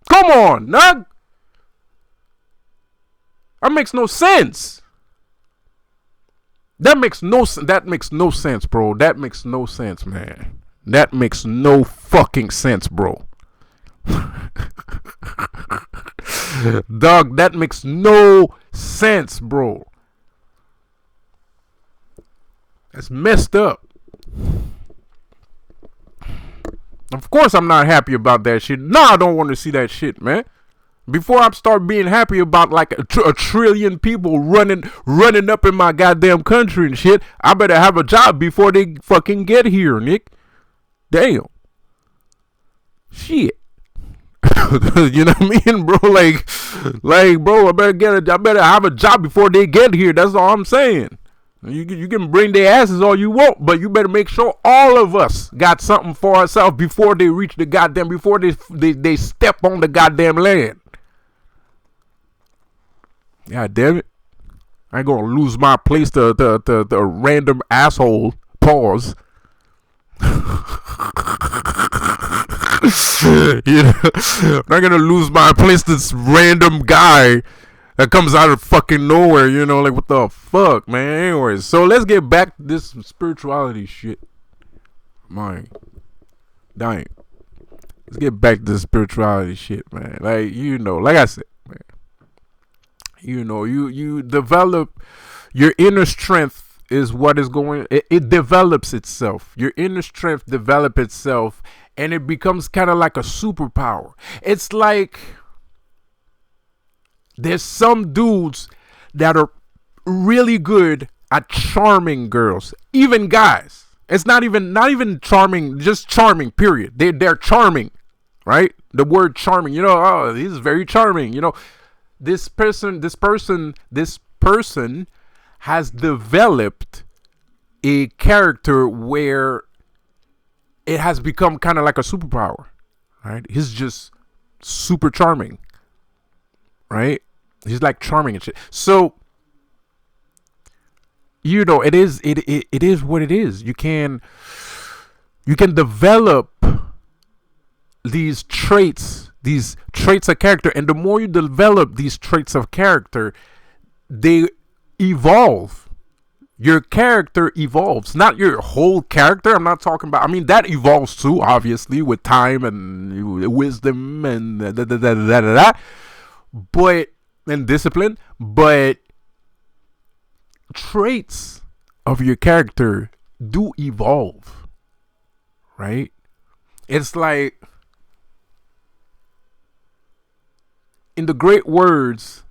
Come on, Nug. That makes no sense. That makes no sense, bro. That makes no sense, man. That makes no fucking sense, bro. Dog, that makes no sense, bro. That's messed up. Of course I'm not happy about that shit. No, I don't want to see that shit, man. Before I start being happy about like a trillion people running up in my goddamn country and shit, I better have a job before they fucking get here, Nick. Damn. Shit. You know what I mean, bro? Like, bro, I better have a job before they get here. That's all I'm saying. You can bring their asses all you want, but you better make sure all of us got something for ourselves before they reach the goddamn, before they step on the goddamn land. God damn it. I ain't gonna lose my place to a random asshole. Pause. You know, I'm not gonna lose my place to this random guy that comes out of fucking nowhere, you know, like what the fuck, man. Anyways, so let's get back to this spirituality shit. My dying. Let's get back to the spirituality shit, man. Like, you know, like I said, man. You know, you develop your inner strength is what is going, it develops itself. Your inner strength develops itself and it becomes kind of like a superpower. It's like there's some dudes that are really good at charming girls, even guys. It's not even charming, just charming, period. They're charming, right? The word charming, you know, oh, he's very charming, you know. This person has developed a character where it has become kind of like a superpower, right? He's just super charming, right? He's like charming and shit. So, you know, it is what it is. You can develop these traits of character, and the more you develop these traits of character, they evolve. Your character evolves, not your whole character. I'm not talking about, I mean, that evolves too, obviously, with time and wisdom and but, and discipline, but traits of your character do evolve, right? It's like, in the great words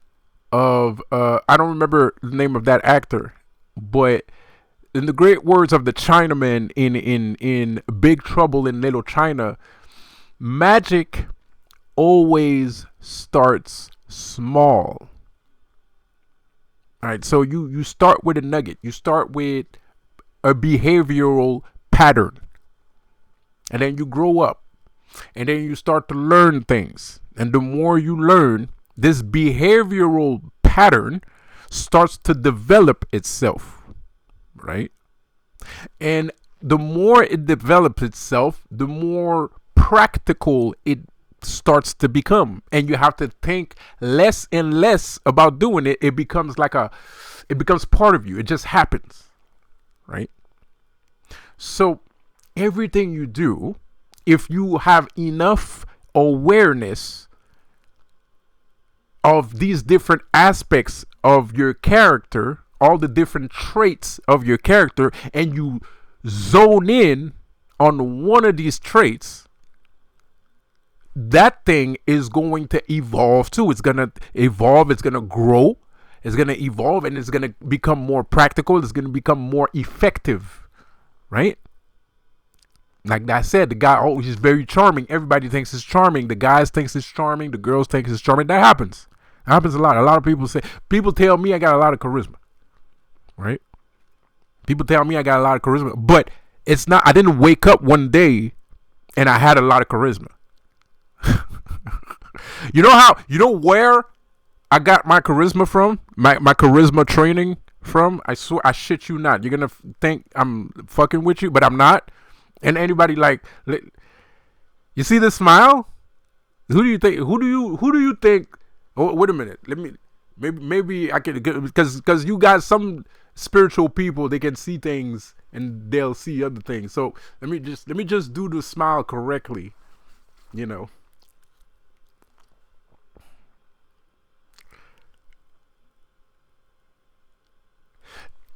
of I don't remember the name of that actor, but in the great words of the Chinaman in Big Trouble in Little China, magic always starts small. All right, so you start with a nugget. You start with a behavioral pattern, and then you grow up, and then you start to learn things. And the more you learn, this behavioral pattern starts to develop itself, right? And the more it develops itself, the more practical it starts to become. And you have to think less and less about doing it. It becomes it becomes part of you. It just happens, right? So everything you do, if you have enough awareness of these different aspects of your character, all the different traits of your character, and you zone in on one of these traits, that thing is going to evolve too. It's going to evolve, it's going to grow, It's gonna evolve and it's gonna become more practical. It's gonna become more effective, right? Like I said, the guy, oh, he's very charming. Everybody thinks he's charming. The guys thinks he's charming. The girls think he's charming. That happens. It happens a lot. A lot of people tell me I got a lot of charisma, right? People tell me I got a lot of charisma, but it's not. I didn't wake up one day and I had a lot of charisma. You know where I got my charisma from? My charisma training from? I swear, I shit you not. You're gonna think I'm fucking with you, but I'm not. And anybody you see this smile? Who do you think? Oh, wait a minute. Maybe I can, because you got some spiritual people. They can see things and they'll see other things. So let me just do the smile correctly. You know.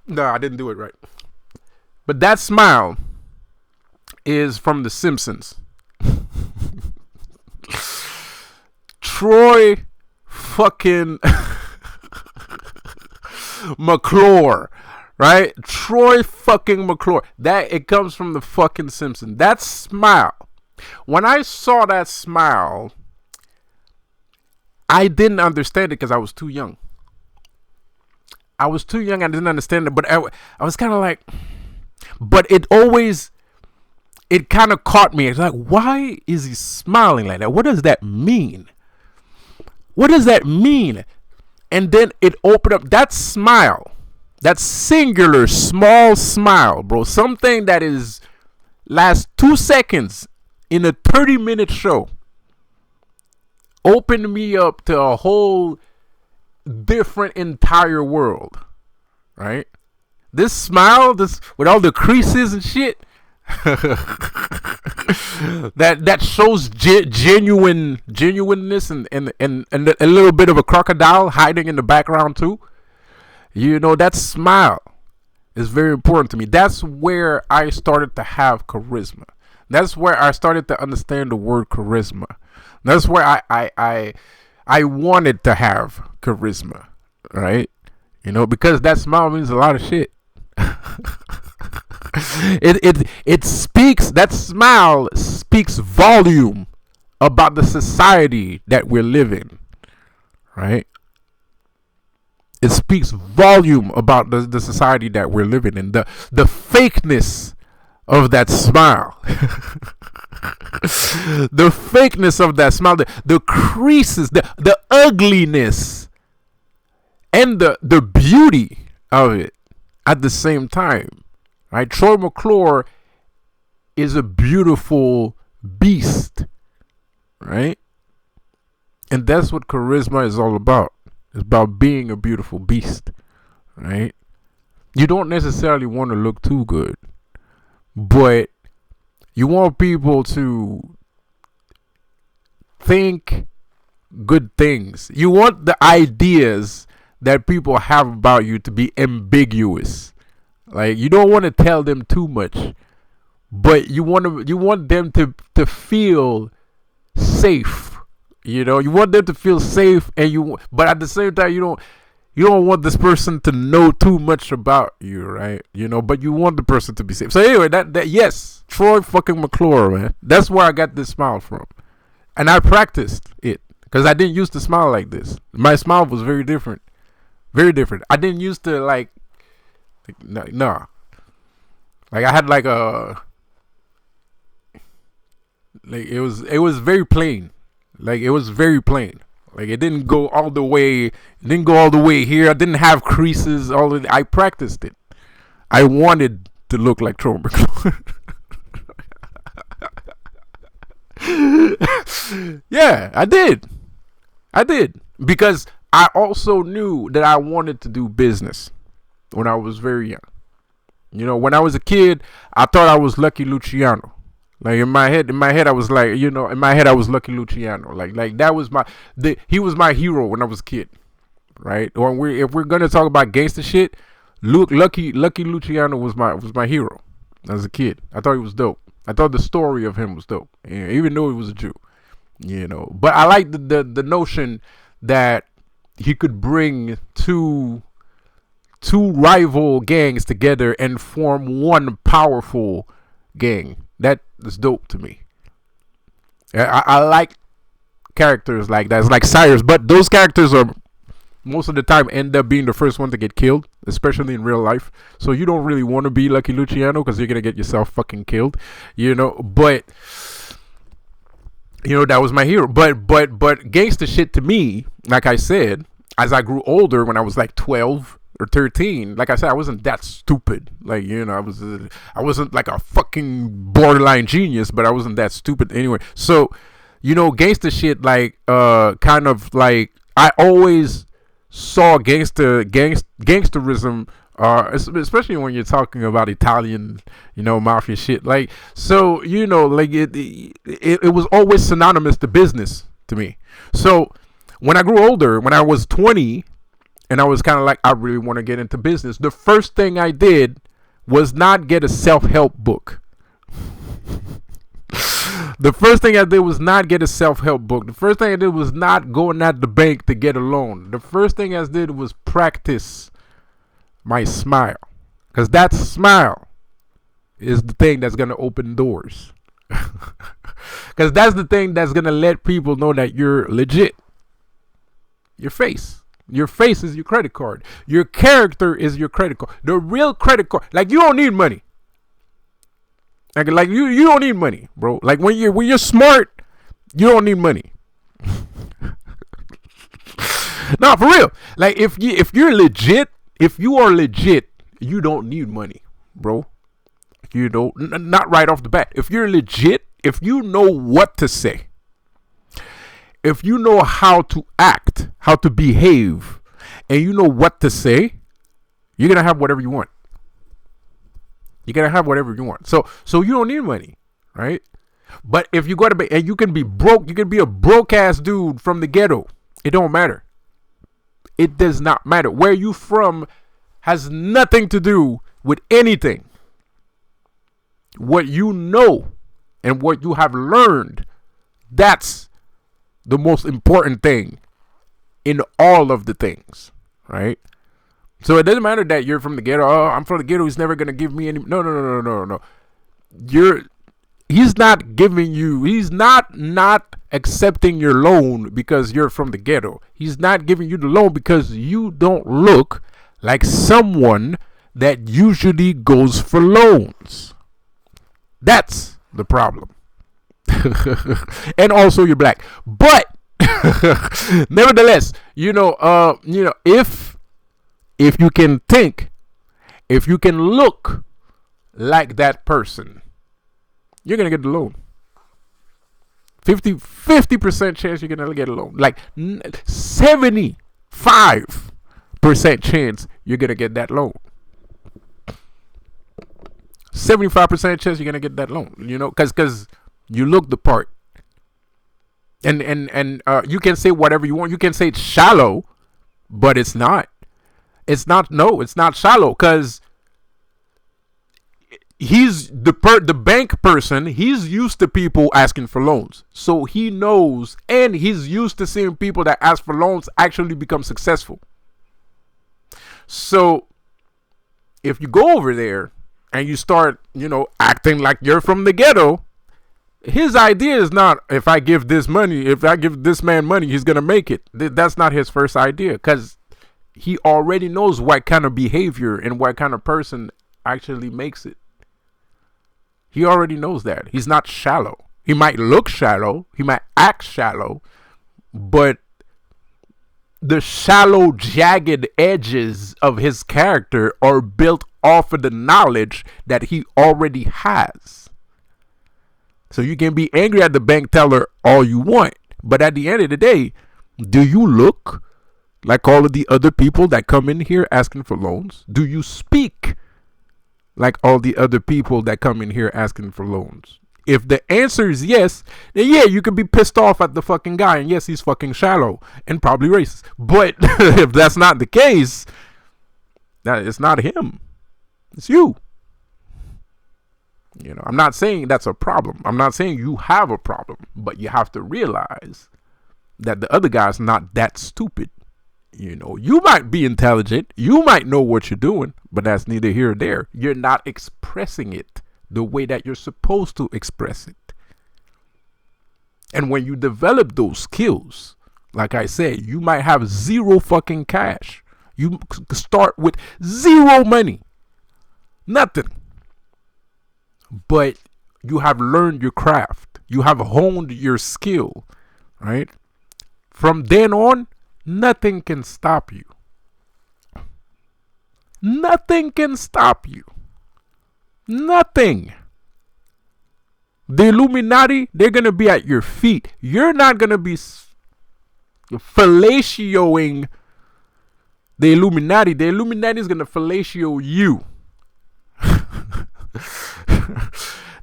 No, I didn't do it right. But that smile is from The Simpsons. Troy fucking McClure, right? Troy fucking McClure. That it comes from the fucking Simpsons. That smile. When I saw that smile, I didn't understand it because I was too young. I didn't understand it, but I was kind of like, but it kind of caught me. It's like, why is he smiling like that? What does that mean? What does that mean? And then it opened up that smile, that singular small smile, bro. Something that is lasts 2 seconds in a 30-minute show opened me up to a whole different entire world, right? This smile, this with all the creases and shit, that shows genuineness and a little bit of a crocodile hiding in the background too. You know, that smile is very important to me. That's where I started to have charisma. That's where I started to understand the word charisma. That's where I wanted to have charisma, right? You know, because that smile means a lot of shit. It speaks, that smile speaks volume about the society that we're living, right? It speaks volume about the society that we're living in, the fakeness of that smile. The fakeness of that smile, the creases, the ugliness, and the beauty of it at the same time. Right? Troy McClure is a beautiful beast, right? And that's what charisma is all about. It's about being a beautiful beast, right? You don't necessarily want to look too good, but you want people to think good things. You want the ideas that people have about you to be ambiguous. Like, you don't want to tell them too much, but you want them to feel safe. You know, you want them to feel safe, but at the same time, you don't want this person to know too much about you, right? You know, but you want the person to be safe. So anyway, that yes, Troy fucking McClure, man. That's where I got this smile from, and I practiced it because I didn't used to smile like this. My smile was very different, very different. I didn't used to like no. Like I had like it was very plain. Like it was very plain. Like it didn't go all the way. It didn't go all the way here. I didn't have creases. I practiced it. I wanted to look like Troy McClure. Yeah, I did because I also knew that I wanted to do business when I was very young. You know, when I was a kid, I thought I was Lucky Luciano. Like in my head, I was like, you know, in my head, I was Lucky Luciano. Like that was he was my hero when I was a kid, right? Or if we're gonna talk about gangster shit, Lucky Luciano was my hero as a kid. I thought he was dope. I thought the story of him was dope, even though he was a Jew, you know. But I like the notion that, he could bring two rival gangs together and form one powerful gang. That is dope to me. I like characters like that. It's like Cyrus, but those characters are most of the time end up being the first one to get killed, especially in real life. So you don't really want to be Lucky Luciano because you're gonna get yourself fucking killed, But that was my hero. But gangster shit to me, like I said, as I grew older, when I was like 12 or 13, like I said, I wasn't that stupid. Like, I wasn't like a fucking borderline genius, but I wasn't that stupid anyway. So, gangster shit, like, kind of like, I always saw gangsterism, especially when you're talking about Italian, mafia shit. Like, so, like it was always synonymous to business to me. So when I grew older, when I was 20, and I was kind of like, I really want to get into business, the first thing I did was not get a self-help book. The first thing I did was not get a self-help book. The first thing I did was not going at the bank to get a loan. The first thing I did was practice my smile. Because that smile is the thing that's going to open doors. Because that's the thing that's going to let people know that you're legit. Your face. Your face is your credit card. Your character is your credit card. The real credit card. Like, you don't need money. Like you don't need money, bro. Like when you're smart, you don't need money. No, for real. Like if you are legit, you don't need money, bro. Not right off the bat. If you're legit, if you know what to say, if you know how to act, how to behave, and you know what to say, you're gonna have whatever you want. You're gonna have whatever you want. So you don't need money, right? But if you go to be, and you can be broke, you can be a broke ass dude from the ghetto. It don't matter. It does not matter. Where you from has nothing to do with anything. What you know and what you have learned, that's the most important thing in all of the things, right? So it doesn't matter that you're from the ghetto. Oh, I'm from the ghetto. He's never gonna give me any. No. He's not giving you. He's not accepting your loan because you're from the ghetto. He's not giving you the loan because you don't look like someone that usually goes for loans. That's the problem. And also you're black. But nevertheless, if you can think, if you can look like that person, you're going to get the loan. 50% chance you're going to get a loan. Like 75% chance you're going to get that loan. 75% chance you're going to get that loan, because you look the part. And you can say whatever you want. You can say it's shallow, but it's not. It's not shallow, because he's the bank person. He's used to people asking for loans, so he knows, and he's used to seeing people that ask for loans actually become successful. So if you go over there and you start, acting like you're from the ghetto, his idea is not, if I give this man money, he's gonna make it. That's not his first idea, because he already knows what kind of behavior and what kind of person actually makes it. He already knows that. He's not shallow. He might look shallow. He might act shallow. But the shallow, jagged edges of his character are built off of the knowledge that he already has. So you can be angry at the bank teller all you want, but at the end of the day, do you look like all of the other people that come in here asking for loans? Do you speak like all the other people that come in here asking for loans? If the answer is yes, then yeah, you could be pissed off at the fucking guy, and yes, he's fucking shallow and probably racist. But if that's not the case, that it's not him, it's you. I'm not saying that's a problem. I'm not saying you have a problem, but you have to realize that the other guy's not that stupid. You know, you might be intelligent, you might know what you're doing, but that's neither here or there. You're not expressing it the way that you're supposed to express it. And when you develop those skills, like I said, you might have zero fucking cash. You start with zero money, nothing. But you have learned your craft. You have honed your skill, right? From then on, nothing can stop you. Nothing can stop you. Nothing. The Illuminati, they're going to be at your feet. You're not going to be fellatioing the Illuminati. The Illuminati is going to fellatio you.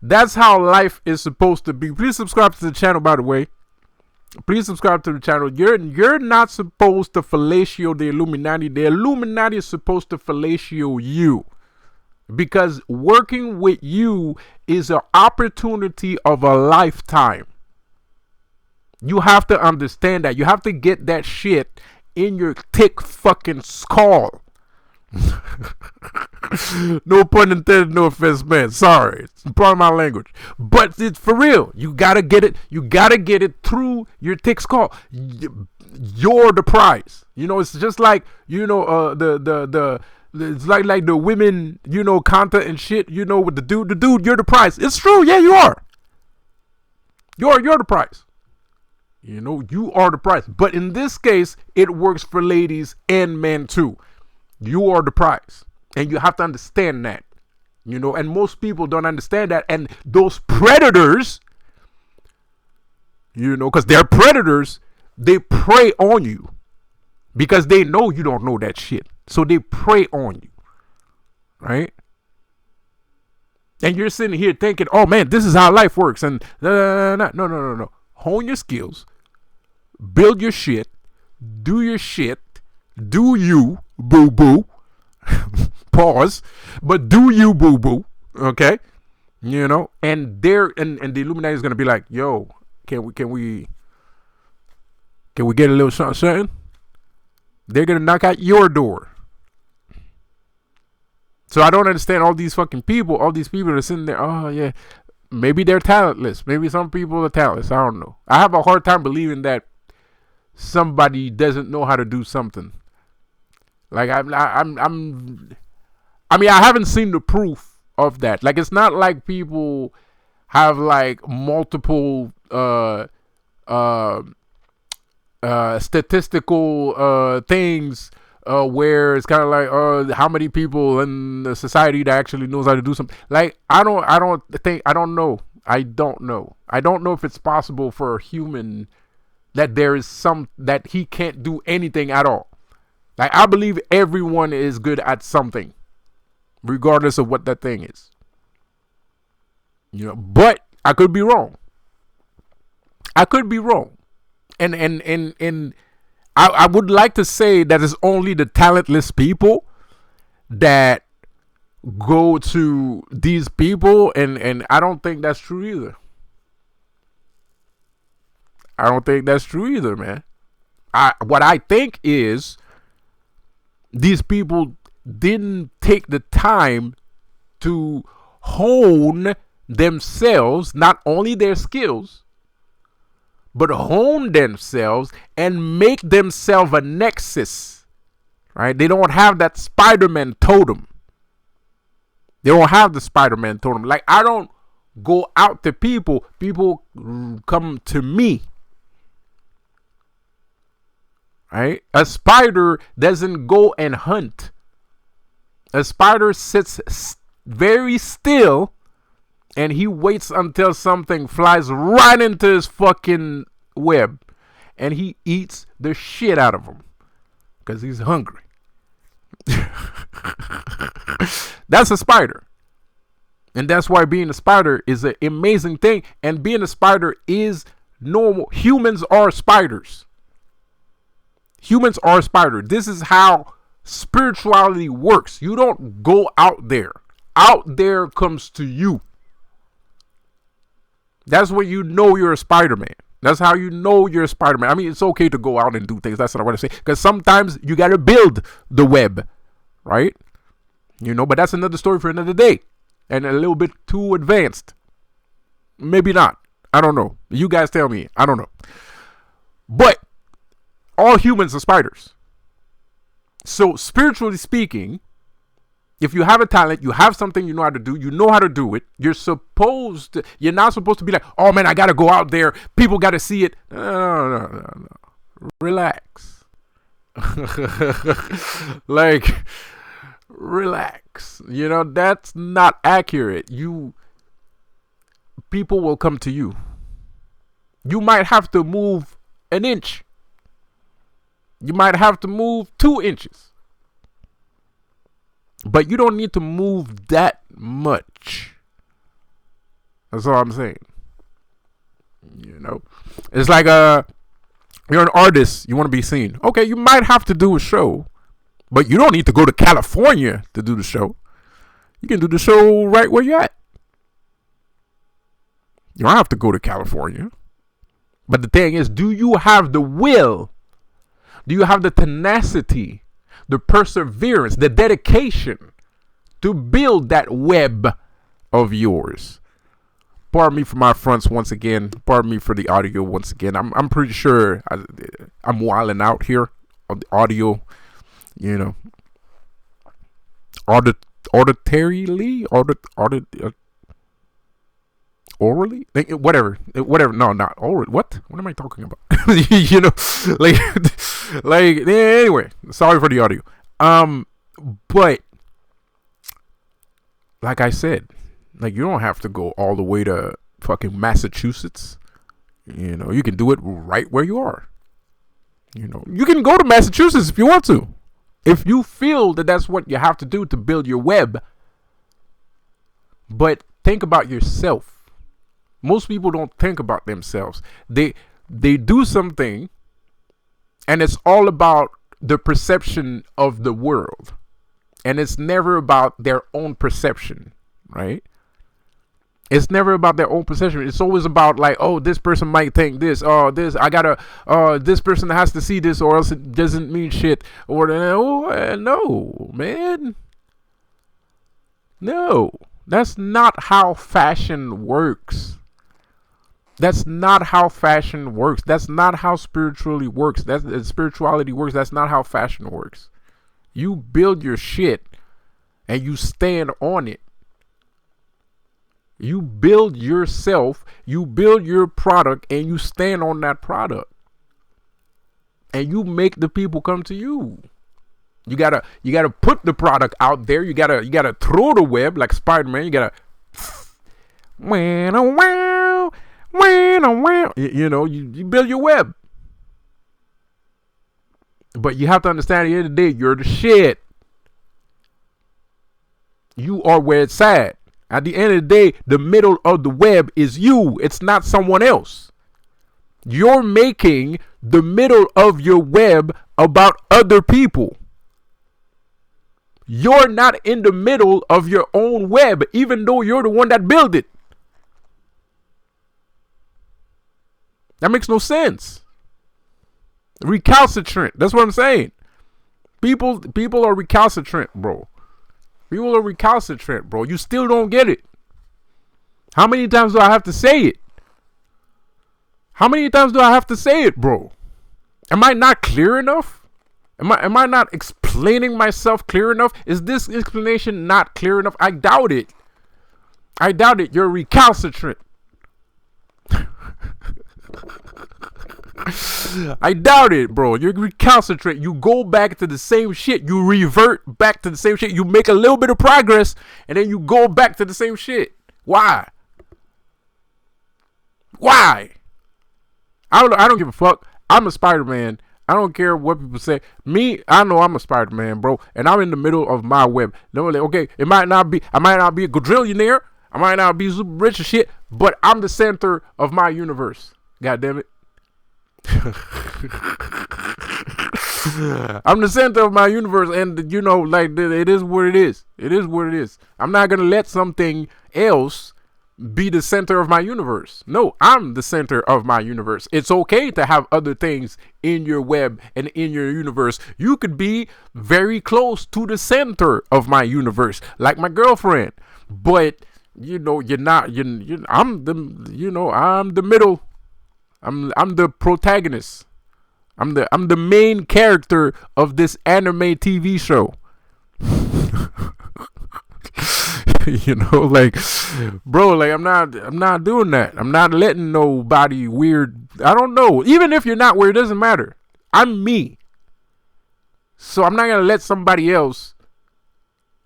That's how life is supposed to be. Please subscribe to the channel, by the way. Please subscribe to the channel. You're not supposed to fellatio the Illuminati. The Illuminati is supposed to fellatio you. Because working with you is an opportunity of a lifetime. You have to understand that. You have to get that shit in your thick fucking skull. No pun intended, no offense, man. Sorry, it's part of my language, but it's for real. You gotta get it. You gotta get it through your thick skull. You're the prize. You know, it's just like, you know, it's like the women, you know, content and shit. You know, with the dude, you're the prize. It's true. Yeah, you are. You're the prize. You know, you are the prize. But in this case, it works for ladies and men too. You are the prize. And you have to understand that. You know, and most people don't understand that. And those predators, you know, because they're predators, they prey on you. Because they know you don't know that shit. So they prey on you. Right? And you're sitting here thinking, oh man, this is how life works. And no. Hone your skills. Build your shit. Do your shit. Do you, boo boo. Pause. But do you, boo boo. Okay? You know? And they're and the Illuminati is gonna be like, yo, can we get a little something? They're gonna knock out your door. So I don't understand all these fucking people. All these people that are sitting there. Oh yeah, maybe they're talentless. Maybe some people are talentless. I don't know. I have a hard time believing that somebody doesn't know how to do something. Like I mean, I haven't seen the proof of that. Like, it's not like people have like multiple statistical things where it's kind of like how many people in the society that actually knows how to do something. Like, I don't know if it's possible for a human that there is some that he can't do anything at all. Like, I believe everyone is good at something, regardless of what that thing is. You know, but I could be wrong. And I would like to say that it's only the talentless people that go to these people, and I don't think that's true either. Man. What I think is these people didn't take the time to hone themselves, not only their skills, but hone themselves and make themselves a nexus, right? They don't have that Spider-Man totem. They don't have the Spider-Man totem. Like, I don't go out to people. People come to me. Right? A spider doesn't go and hunt. A spider sits very still and he waits until something flies right into his fucking web, and he eats the shit out of him because he's hungry. That's a spider. And that's why being a spider is an amazing thing. And being a spider is normal. Humans are spiders. Humans are spiders. This is how spirituality works. You don't go out there. Out there comes to you. That's when you know you're a Spider-Man. That's how you know you're Spider-Man. I mean, it's okay to go out and do things. That's what I want to say. Because sometimes you got to build the web, right? But that's another story for another day. And a little bit too advanced. Maybe not. I don't know. You guys tell me. I don't know. But all humans are spiders. So spiritually speaking, if you have a talent, you have something you know how to do, you know how to do it, you're not supposed to be like, oh man, I got to go out there. People got to see it. No. Relax. Like, relax. That's not accurate. People will come to you. You might have to move an inch. You might have to move 2 inches. But you don't need to move that much. That's all I'm saying. It's like you're an artist, you want to be seen. Okay, you might have to do a show, but you don't need to go to California to do the show. You can do the show right where you're at. You don't have to go to California. But the thing is, do you have the will? Do you have the tenacity, the perseverance, the dedication to build that web of yours? Pardon me for my fronts once again. Pardon me for the audio once again. I'm pretty sure I'm wilding out here on the audio. Auditorily, orally, whatever. No, not oral. What am I talking about? Anyway, sorry for the audio. But like I said, you don't have to go all the way to fucking Massachusetts. You can do it right where you are. You can go to Massachusetts if you want to. If you feel that that's what you have to do to build your web. But think about yourself. Most people don't think about themselves. They do something, and it's all about the perception of the world. And it's never about their own perception, right? It's never about their own perception. It's always about this person might think this. This person has to see this or else it doesn't mean shit. Or, no, man. No, that's not how fashion works. That's not how fashion works. That's not how spirituality works. That's not how fashion works. You build your shit and you stand on it. You build yourself, you build your product, and you stand on that product. And you make the people come to you. You gotta put the product out there. You gotta throw the web like Spider-Man. You gotta you build your web. But you have to understand at the end of the day, you're the shit. You are where it's at. At the end of the day, the middle of the web is you. It's not someone else. You're making the middle of your web about other people. You're not in the middle of your own web, even though you're the one that built it. That makes no sense. Recalcitrant. That's what I'm saying. People are recalcitrant, bro. People are recalcitrant, bro. You still don't get it. How many times do I have to say it? How many times do I have to say it, bro? Am I not clear enough? Am I not explaining myself clear enough? Is this explanation not clear enough? I doubt it. I doubt it. You're recalcitrant. I doubt it, bro. You're recalcitrant. You go back to the same shit. You revert back to the same shit. You make a little bit of progress, and then you go back to the same shit. Why? Why? I don't give a fuck. I'm a Spider-Man. I don't care what people say. Me, I know I'm a Spider-Man, bro, and I'm in the middle of my web. Okay, I might not be a quadrillionaire. I might not be super rich and shit, but I'm the center of my universe. God damn it. I'm the center of my universe, and it is what it is. It is what it is. I'm not gonna let something else be the center of my universe. No, I'm the center of my universe. It's okay to have other things in your web and in your universe. You could be very close to the center of my universe, like my girlfriend. But you're not. I'm the middle. I'm the protagonist. I'm the main character of this anime TV show. Like, bro, like I'm not doing that. I'm not letting nobody weird. I don't know. Even if you're not weird, it doesn't matter. I'm me. So I'm not gonna let somebody else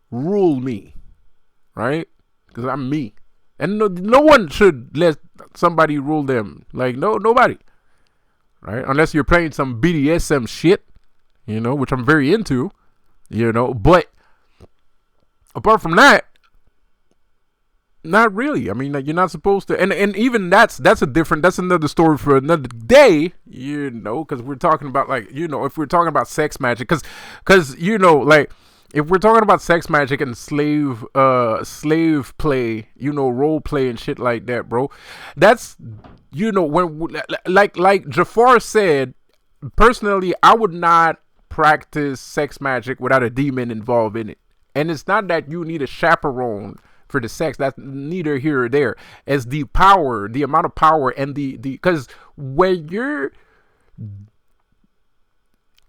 rule me, right? Because I'm me, and no one should let somebody rule them. Like nobody, right? Unless you're playing some BDSM shit, which I'm very into, But apart from that, not really. I mean, like, you're not supposed to, and even that's another story for another day, because we're talking about, like, if we're talking about sex magic, because like, if we're talking about sex magic and slave play, role play and shit like that, bro, that's, when, like Jafar said, personally, I would not practice sex magic without a demon involved in it. And it's not that you need a chaperone for the sex. That's neither here or there. As the amount of power, and because when you're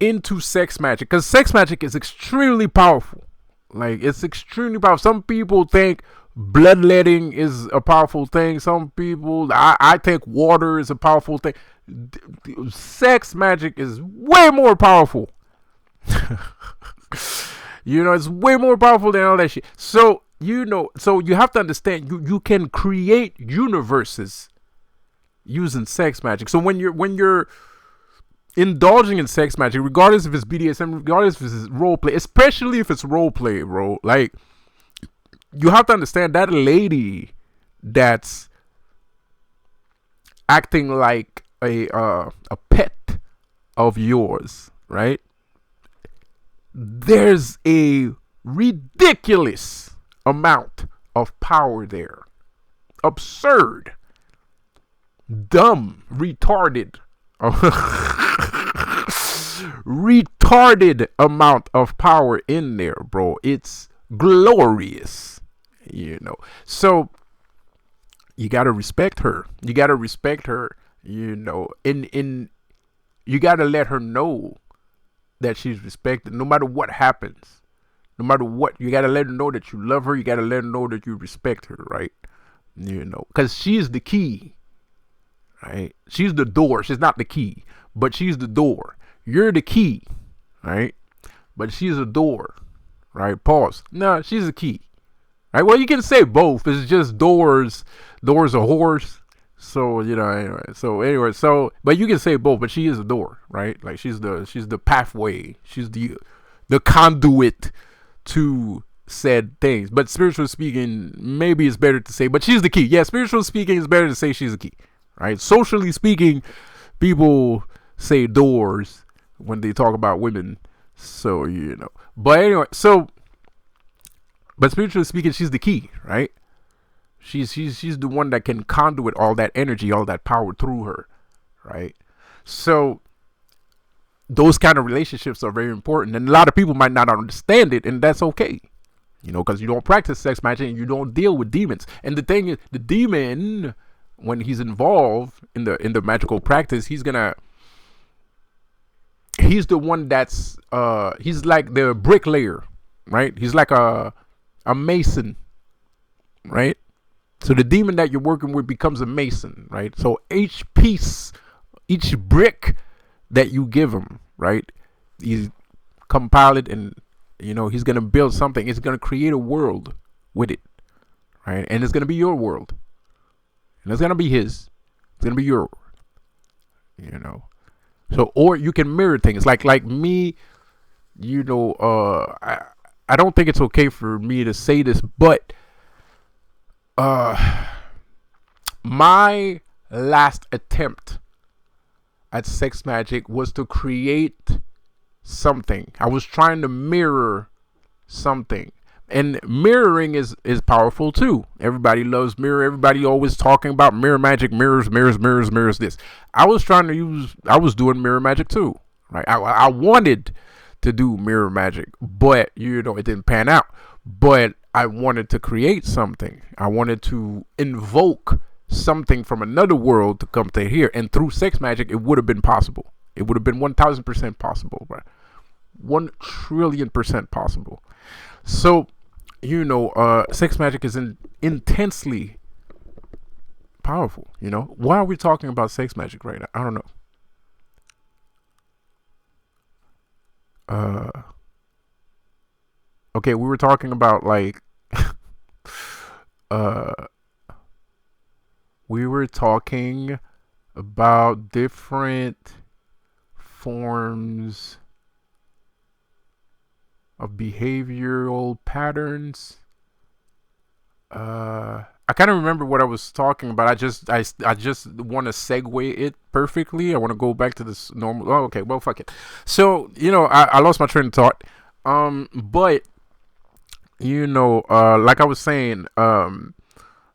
into sex magic, because sex magic is extremely powerful. Like, it's extremely powerful. Some people think bloodletting is a powerful thing. Some people, I think water is a powerful thing. Sex magic is way more powerful. It's way more powerful than all that shit. So, so you have to understand, you can create universes using sex magic. So when you're indulging in sex magic, regardless if it's BDSM, regardless if it's role play, especially if it's role play, bro, like, you have to understand that lady that's acting like a pet of yours, right? There's a ridiculous amount of power there. Absurd. Dumb. Retarded. Retarded amount of power in there, bro. It's glorious. So you gotta respect her. You gotta let her know that she's respected, no matter what happens. No matter what, you gotta let her know that you love her. You gotta let her know that you respect her, right? Because she's the key, right? She's the door. She's not the key, but she's the door. You're the key, right? But she's a door, right? Pause. No, she's a key, right? Well, you can say both. It's just doors. Doors a horse. So, anyway. But you can say both, but she is a door, right? Like, she's the pathway. She's the conduit to said things. But spiritually speaking, maybe it's better to say, but she's the key. Yeah, spiritually speaking, it's better to say she's the key, right? Socially speaking, people say doors when they talk about women. So, but anyway, but spiritually speaking, she's the key, right? She's the one that can conduit all that energy, all that power through her, right? So those kind of relationships are very important, and a lot of people might not understand it, and that's okay, because you don't practice sex magic and you don't deal with demons. And the thing is, the demon, when he's involved in the magical practice, he's the one that's he's like the bricklayer, right? He's like a mason, right? So the demon that you're working with becomes a mason, right? So each piece, each brick that you give him, right, he's compile it, and he's gonna build something. It's gonna create a world with it, right? And it's gonna be your world, and it's gonna be his. It's gonna be your, So, or you can mirror things, like me. I don't think it's okay for me to say this, but my last attempt at sex magic was to create something. I was trying to mirror something, And mirroring is powerful too. Everybody loves mirror. Everybody always talking about mirror magic, mirrors. This I was trying to use. I was doing mirror magic too, right? I wanted to do mirror magic, but it didn't pan out. But I wanted to create something. I wanted to invoke something from another world to come to here, and through sex magic, it would have been possible. It would have been 1,000% possible, right? 1,000,000,000,000% possible. So, sex magic is intensely powerful. Why are we talking about sex magic right now? I don't know. Okay, we were talking about we were talking about different forms of behavioral patterns. I kind of remember what I was talking about. I just want to segue it perfectly. I want to go back to this normal. Oh, okay. Well, fuck it. So I lost my train of thought. But like I was saying,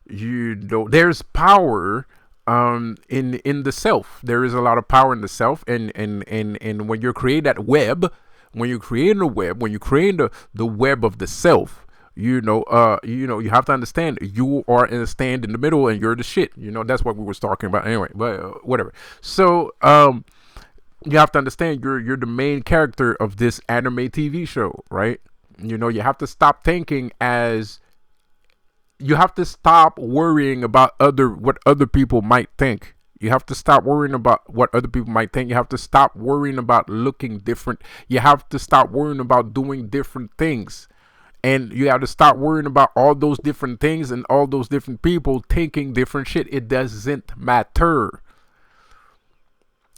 there's power in the self. There is a lot of power in the self, and when you create that web, when you create a web, when you create the web of the self, you have to understand you are in a stand in the middle, and you're the shit. That's what we was talking about anyway. But whatever. So you have to understand you're the main character of this anime TV show, right? You have to stop thinking as. You have to stop worrying about what other people might think. You have to stop worrying about what other people might think. You have to stop worrying about looking different. You have to stop worrying about doing different things. And you have to stop worrying about all those different things and all those different people thinking different shit. It doesn't matter.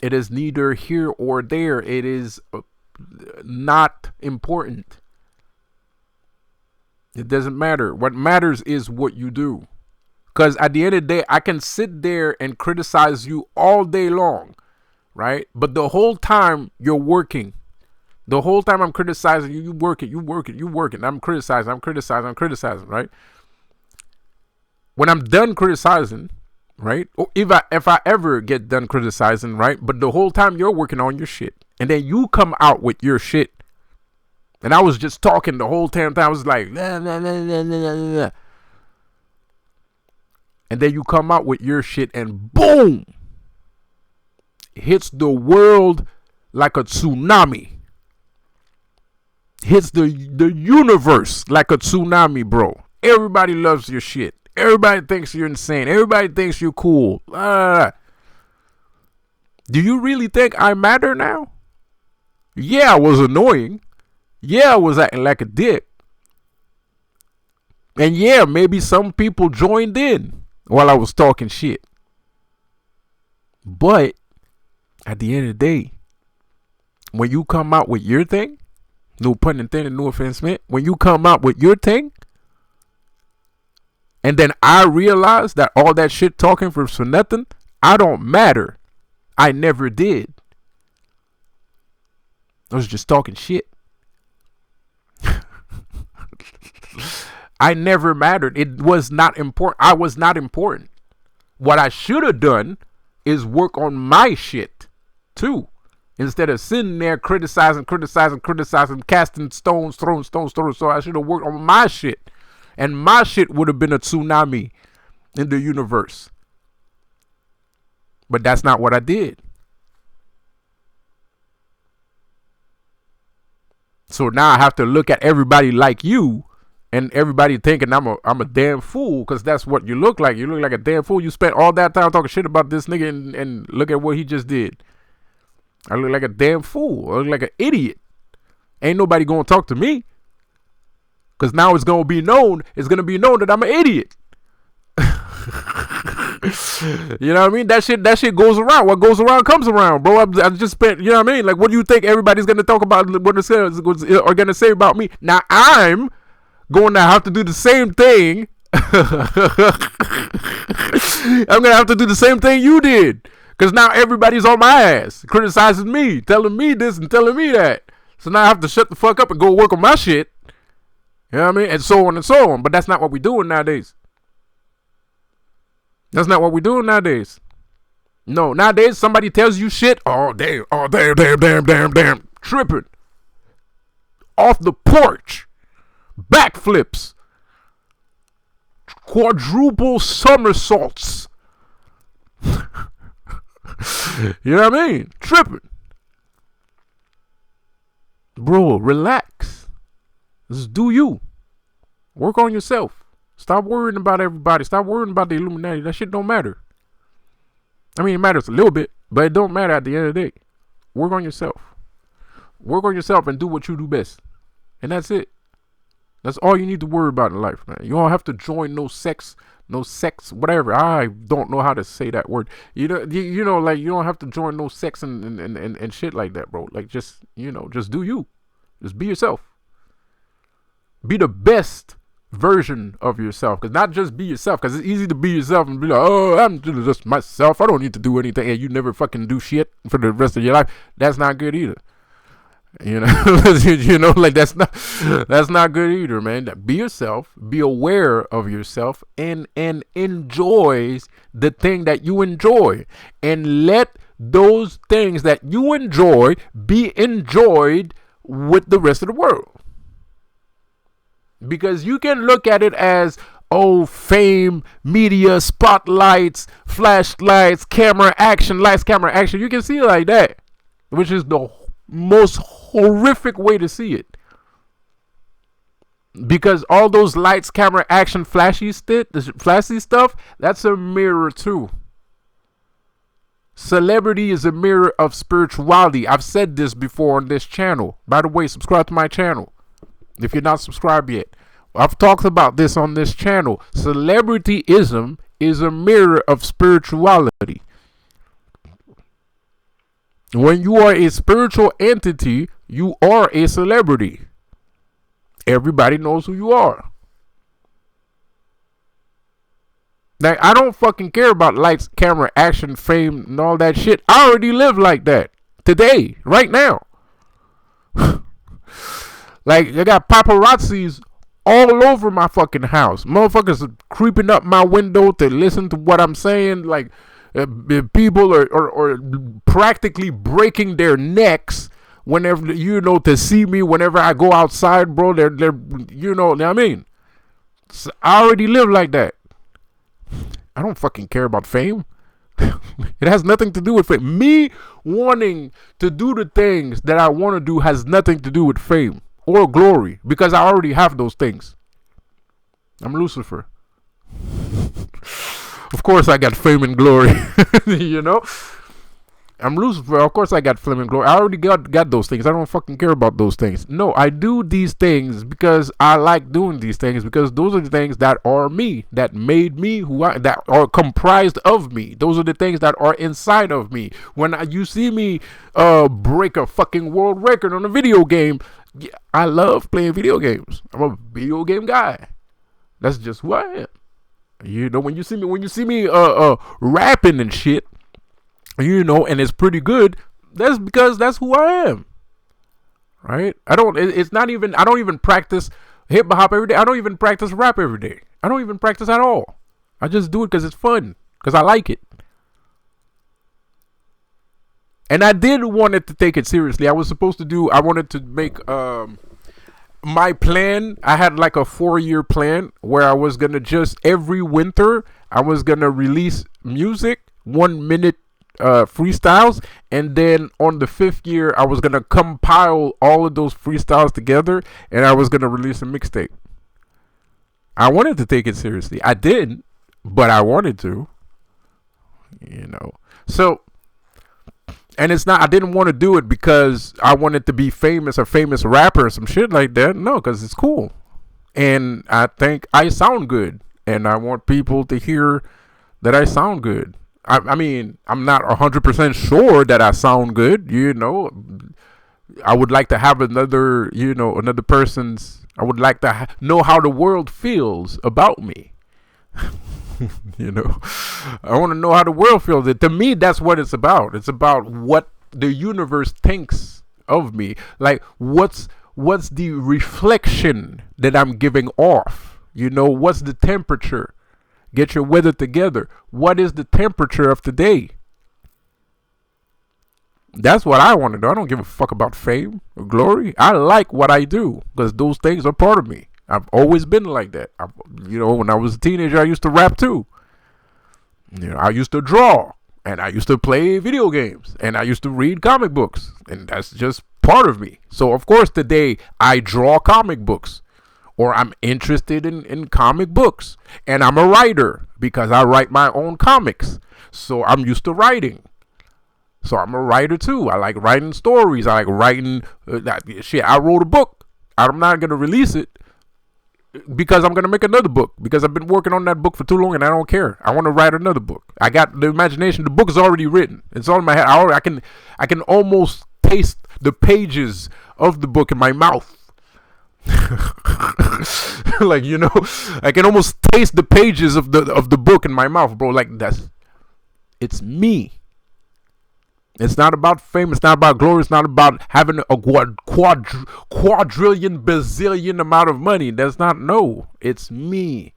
It is neither here or there. It is not important. It doesn't matter. What matters is what you do. Because at the end of the day, I can sit there and criticize you all day long, right? But the whole time you're working, the whole time I'm criticizing you, you work it. I'm criticizing, right? When I'm done criticizing, right? Or if I ever get done criticizing, right? But the whole time you're working on your shit, and then you come out with your shit. And I was just talking the whole damn time. I was like, nah, nah, nah, nah, nah, nah. And then you come out with your shit and boom, hits the world like a tsunami. Hits the universe like a tsunami, bro. Everybody loves your shit. Everybody thinks you're insane. Everybody thinks you're cool. Do you really think I matter now? Yeah, I was annoying. Yeah, I was acting like a dick. And yeah, maybe some people joined in while I was talking shit. But at the end of the day, when you come out with your thing, no pun intended, no offense meant, when you come out with your thing, and then I realize that all that shit talking for nothing, I don't matter. I never did. I was just talking shit. I never mattered. It was not important. I was not important. What I should have done is work on my shit too. Instead of sitting there criticizing, casting stones, throwing stones. So I should have worked on my shit. And my shit would have been a tsunami in the universe. But that's not what I did. So now I have to look at everybody like you, and everybody thinking I'm a damn fool, because that's what you look like. You look like a damn fool. You spent all that time talking shit about this nigga, and look at what he just did. I look like a damn fool. I look like an idiot. Ain't nobody gonna talk to me, because now it's gonna be known. It's gonna be known that I'm an idiot. You know what I mean? That shit goes around. What goes around comes around, bro. I just spent, you know what I mean? Like, what do you think everybody's gonna talk about? What are gonna say about me? Now I'm going to have to do the same thing. I'm gonna have to do the same thing you did, because now everybody's on my ass, criticizing me, telling me this and telling me that. So now I have to shut the fuck up and go work on my shit. You know what I mean? And so on and so on. But that's not what we're doing nowadays. That's not what we're doing nowadays. No, nowadays somebody tells you shit. Oh, damn. Oh, damn. Tripping. Off the porch. Backflips. Quadruple somersaults. You know what I mean? Tripping. Bro, relax. Just do you. Work on yourself. Stop worrying about everybody. Stop worrying about the Illuminati. That shit don't matter. I mean, it matters a little bit, but it don't matter at the end of the day. Work on yourself. Work on yourself and do what you do best. And that's it. That's all you need to worry about in life, man. You don't have to join no sex, whatever. I don't know how to say that word. You know, like, you don't have to join no sex and shit like that, bro. Like, just, just do you. Just be yourself. Be the best version of yourself. Because not just be yourself, because it's easy to be yourself and be like, oh, I'm just myself. I don't need to do anything. And you never fucking do shit for the rest of your life. That's not good either. Like that's not good either, man. Be yourself, be aware of yourself, and enjoy the thing that you enjoy, and let those things that you enjoy be enjoyed with the rest of the world. Because you can look at it as, oh, fame, media, spotlights, flashlights, camera action, lights, camera action. You can see it like that, which is the most horrific way to see it. Because all those lights, camera action, flashy stuff, that's a mirror too. Celebrity is a mirror of spirituality. I've said this before on this channel. By the way, subscribe to my channel if you're not subscribed yet. I've talked about this on this channel. Celebrityism is a mirror of spirituality. When you are a spiritual entity, you are a celebrity. Everybody knows who you are. Like, I don't fucking care about lights, camera, action, fame, and all that shit. I already live like that. Today, right now. Like, I got paparazzis all over my fucking house. Motherfuckers are creeping up my window to listen to what I'm saying. Like, people are practically breaking their necks whenever, to see me whenever I go outside, bro. They're what I mean? So I already live like that. I don't fucking care about fame. It has nothing to do with fame. Me wanting to do the things that I want to do has nothing to do with fame or glory, because I already have those things. I'm Lucifer. Of course I got fame and glory. I'm Lucifer. Of course I got fame and glory. I already got those things. I don't fucking care about those things. No, I do these things because I like doing these things, because those are the things that are me, that made me that are comprised of me. Those are the things that are inside of me. When you see me break a fucking world record on a video game, I love playing video games. I'm a video game guy. That's just who I am. When you see me rapping and shit, and it's pretty good, that's because that's who I am. Right? I don't even practice hip hop every day. I don't even practice rap every day. I don't even practice at all. I just do it because it's fun, because I like it. And I did want to take it seriously. I wanted to make my plan. I had like a 4-year plan where I was going to just every winter, I was going to release music, 1 minute freestyles. And then on the 5th year, I was going to compile all of those freestyles together, and I was going to release a mixtape. I wanted to take it seriously. I didn't, but I wanted to, So, and it's not, I didn't want to do it because I wanted to be famous, a famous rapper or some shit like that. No, because it's cool. And I think I sound good. And I want people to hear that I sound good. I mean, I'm not 100% sure that I sound good, I would like to have another person's, I would like to know how the world feels about me. I want to know how the world feels. To me, that's what it's about. It's about what the universe thinks of me. Like, what's what's the reflection that I'm giving off? You know, what's the temperature? Get your weather together. What is the temperature of today? That's what I want to do. I don't give a fuck about fame or glory. I like what I do because those things are part of me. I've always been like that. When I was a teenager, I used to rap too. I used to draw, and I used to play video games, and I used to read comic books, and that's just part of me. So of course today I draw comic books, or I'm interested in comic books, and I'm a writer because I write my own comics. So I'm used to writing. So I'm a writer too. I like writing stories. I like writing shit. I wrote a book. I'm not gonna release it because I'm gonna make another book because I've been working on that book for too long and I don't care. I want to write another book. I got the imagination. The book is already written. It's all in my head. I can almost taste the pages of the book in my mouth. I can almost taste the pages of the book in my mouth, bro. It's me. It's not about fame. It's not about glory. It's not about having a quadrillion, bazillion amount of money. It's me.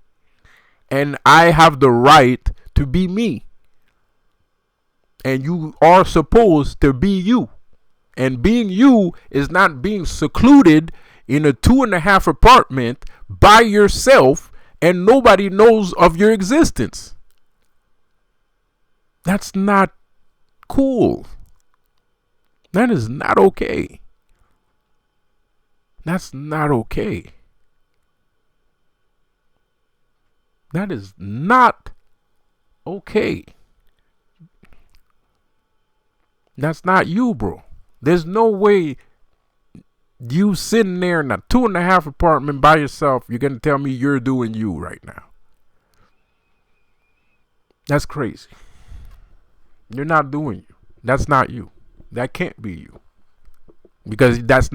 And I have the right to be me. And you are supposed to be you. And being you is not being secluded in a 2.5 apartment by yourself and nobody knows of your existence. That's not cool. That is not okay. That's not okay. That is not okay. That's not you, bro. There's no way you sitting there in a 2.5 apartment by yourself, you're going to tell me you're doing you right now. That's crazy. You're not doing you. That's not you. That can't be you. Because that's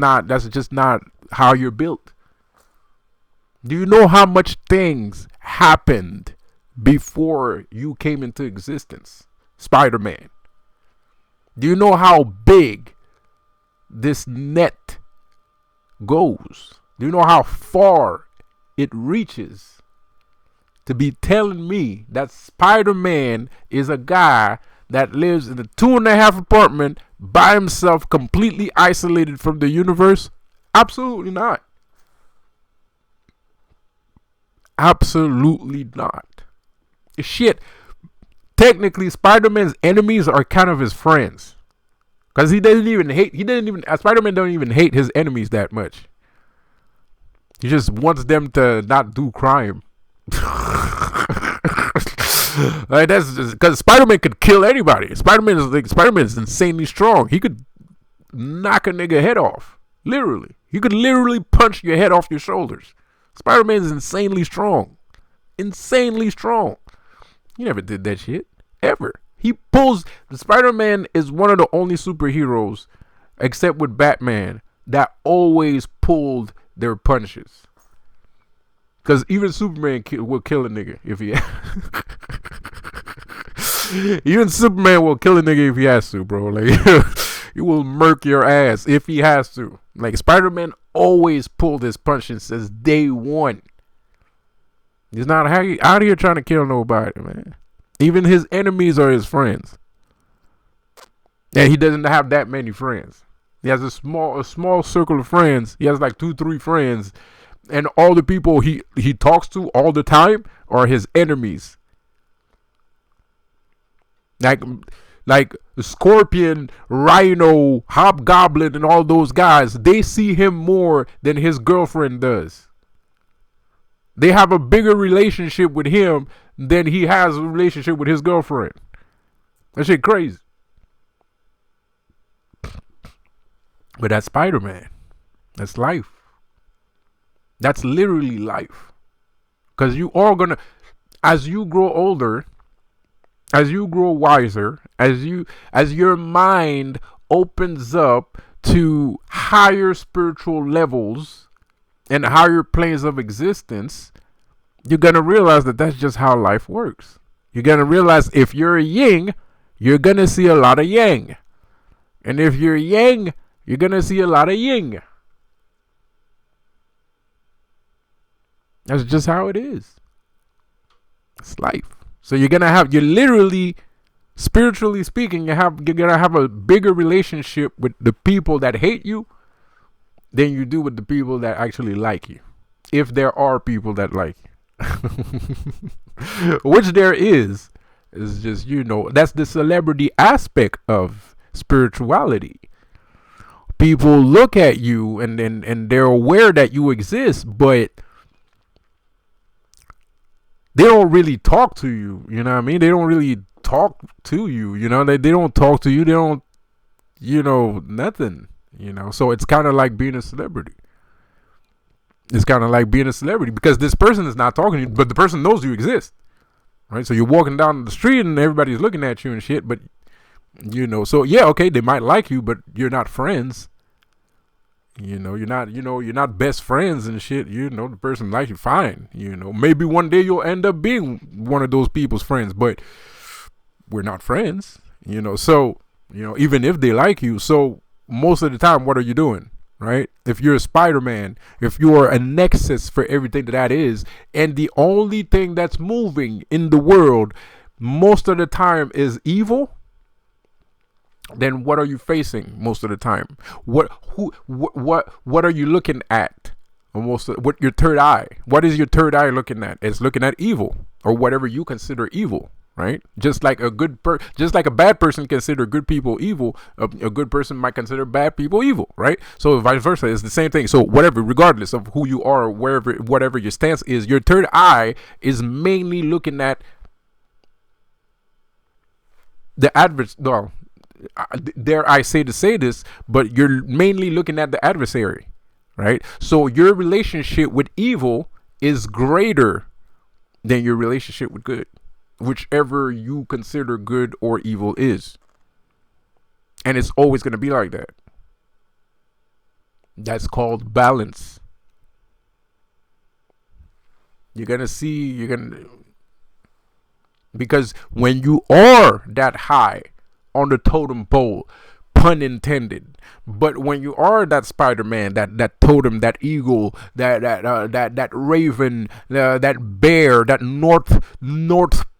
just not how you're built. Do you know how much things happened before you came into existence? Spider-Man. Do you know how big this net goes? Do you know how far it reaches? To be telling me that Spider-Man is a guy that lives in a 2.5 apartment by himself, completely isolated from the universe? Absolutely not. Absolutely not. Shit. Technically, Spider-Man's enemies are kind of his friends. Because Spider-Man don't even hate his enemies that much. He just wants them to not do crime. Like, that's just because Spider-Man could kill anybody. Spider-Man is insanely strong. He could knock a nigga head off. Literally. He could literally punch your head off your shoulders. Spider-Man is insanely strong. Insanely strong. He never did that shit. Ever. Spider-Man is one of the only superheroes, except with Batman, that always pulled their punches. Because even Superman will kill a nigga if he even Superman will kill a nigga if he has to, bro. Like, he will murk your ass if he has to. Like, Spider-Man always pulled his punches since day one. He's not out here trying to kill nobody, man. Even his enemies are his friends. And he doesn't have that many friends. He has a small circle of friends. He has like 2-3 friends. And all the people he talks to all the time are his enemies. Like Scorpion, Rhino, Hobgoblin, and all those guys, they see him more than his girlfriend does. They have a bigger relationship with him than he has a relationship with his girlfriend. That shit crazy. But that's Spider-Man. That's life. That's literally life. Because you are gonna, as you grow older, as you grow wiser, as your mind opens up to higher spiritual levels and higher planes of existence, you're gonna realize that that's just how life works. You're gonna realize if you're a yin, you're gonna see a lot of yang, and if you're yang, you're gonna see a lot of yin. That's just how it is. It's life. So you're literally, spiritually speaking, you're gonna have a bigger relationship with the people that hate you than you do with the people that actually like you. If there are people that like you. Which there is. It's just, that's the celebrity aspect of spirituality. People look at you and they're aware that you exist, but they don't really talk to you. You know what I mean? They don't really talk to you. They don't talk to you. They don't, nothing. So it's kind of like being a celebrity. It's kind of like being a celebrity because this person is not talking to you, but the person knows you exist. Right? So you're walking down the street and everybody's looking at you and shit, but so yeah, okay, they might like you, but you're not friends. You're not best friends and shit. The person likes you, fine. Maybe one day you'll end up being one of those people's friends, but we're not friends. So even if they like you, so most of the time, what are you doing? Right? If you're a Spider-Man, if you're a nexus for everything that is, and the only thing that's moving in the world most of the time is evil, then what are you facing most of the time? What are you looking at? What your third eye? What is your third eye looking at? It's looking at evil or whatever you consider evil, right? Just like a bad person consider good people evil, a good person might consider bad people evil, right? So vice versa, it's the same thing. So whatever, regardless of who you are, or whatever your stance is, your third eye is mainly looking at the adversary. Dare I say this, but you're mainly looking at the adversary, right? So your relationship with evil is greater than your relationship with good, whichever you consider good or evil is. And it's always going to be like that. That's called balance. Because when you are that high on the totem pole, pun intended, but when you are that Spider-Man, that totem, that eagle, that raven, that bear, that North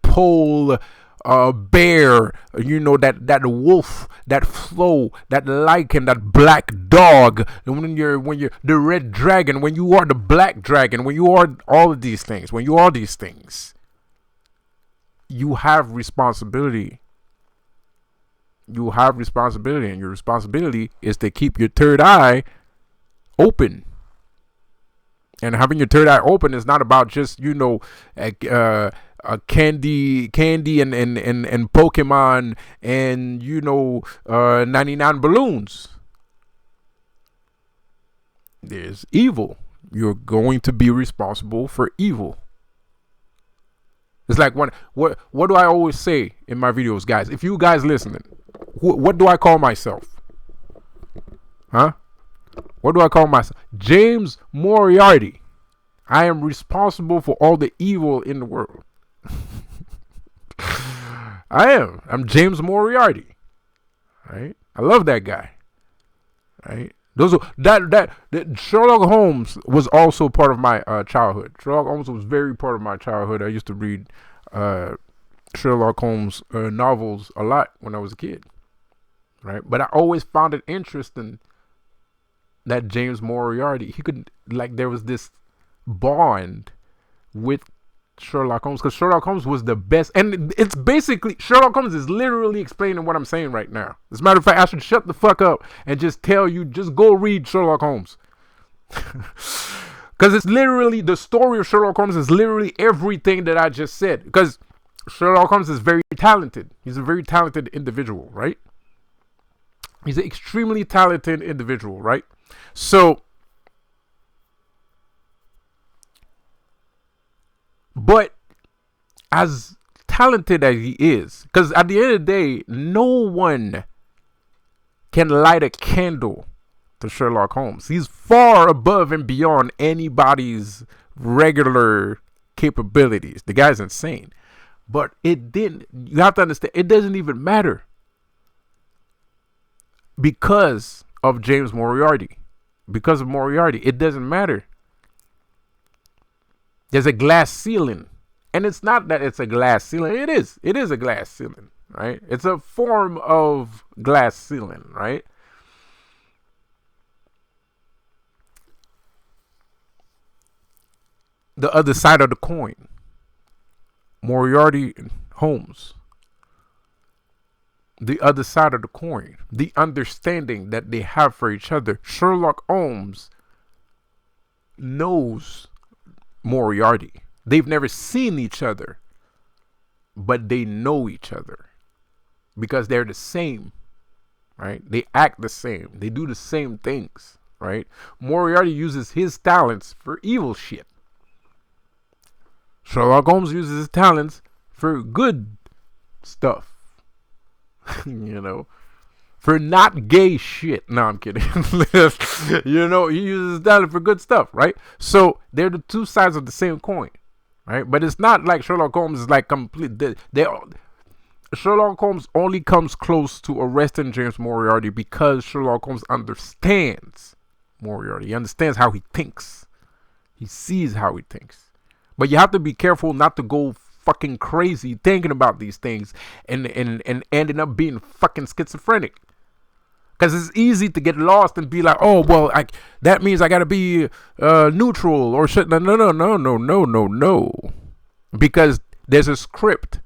Pole bear, that wolf, that flow, that lichen, that black dog, and when you're the red dragon, when you are the black dragon, when you are all of these things, you have responsibility. You have responsibility, and your responsibility is to keep your third eye open. And having your third eye open is not about just candy and Pokemon and 99 balloons. There's evil. You're going to be responsible for evil. It's like what do I always say in my videos, guys? If you guys listening, what do I call myself? Huh? What do I call myself? James Moriarty. I am responsible for all the evil in the world. I am. I'm James Moriarty. Right? I love that guy. Right? That Sherlock Holmes was also part of my childhood. Sherlock Holmes was very part of my childhood. I used to read Sherlock Holmes novels a lot when I was a kid. Right? But I always found it interesting that James Moriarty, there was this bond with Sherlock Holmes, because Sherlock Holmes was the best, and it's basically, Sherlock Holmes is literally explaining what I'm saying right now. As a matter of fact, I should shut the fuck up and just tell you, just go read Sherlock Holmes. Because it's literally, the story of Sherlock Holmes is literally everything that I just said. Because Sherlock Holmes is very talented. He's a very talented individual, right? He's an extremely talented individual, right? So, but as talented as he is, because at the end of the day, no one can light a candle to Sherlock Holmes. He's far above and beyond anybody's regular capabilities. The guy's insane. But you have to understand, it doesn't even matter because of James Moriarty. Because of Moriarty, it doesn't matter. There's a glass ceiling. And it's not that it's a glass ceiling. It is. It is a glass ceiling, right? It's a form of glass ceiling, right? The other side of the coin. Moriarty and Holmes. The other side of the coin. The understanding that they have for each other. Sherlock Holmes knows Moriarty. They've never seen each other, but they know each other because they're the same, right? They act the same. They do the same things, right? Moriarty uses his talents for evil shit. Sherlock Holmes uses his talents for good stuff, you know, for not gay shit. No, I'm kidding. You know, he uses his talent for good stuff, right? So they're the two sides of the same coin. Right, but it's not like Sherlock Holmes is like complete. Sherlock Holmes only comes close to arresting James Moriarty because Sherlock Holmes understands Moriarty. He understands how he thinks. He sees how he thinks. But you have to be careful not to go fucking crazy thinking about these things and ending up being fucking schizophrenic. Because it's easy to get lost and be like, oh, well, that means I got to be neutral or shit. No. Because there's a script,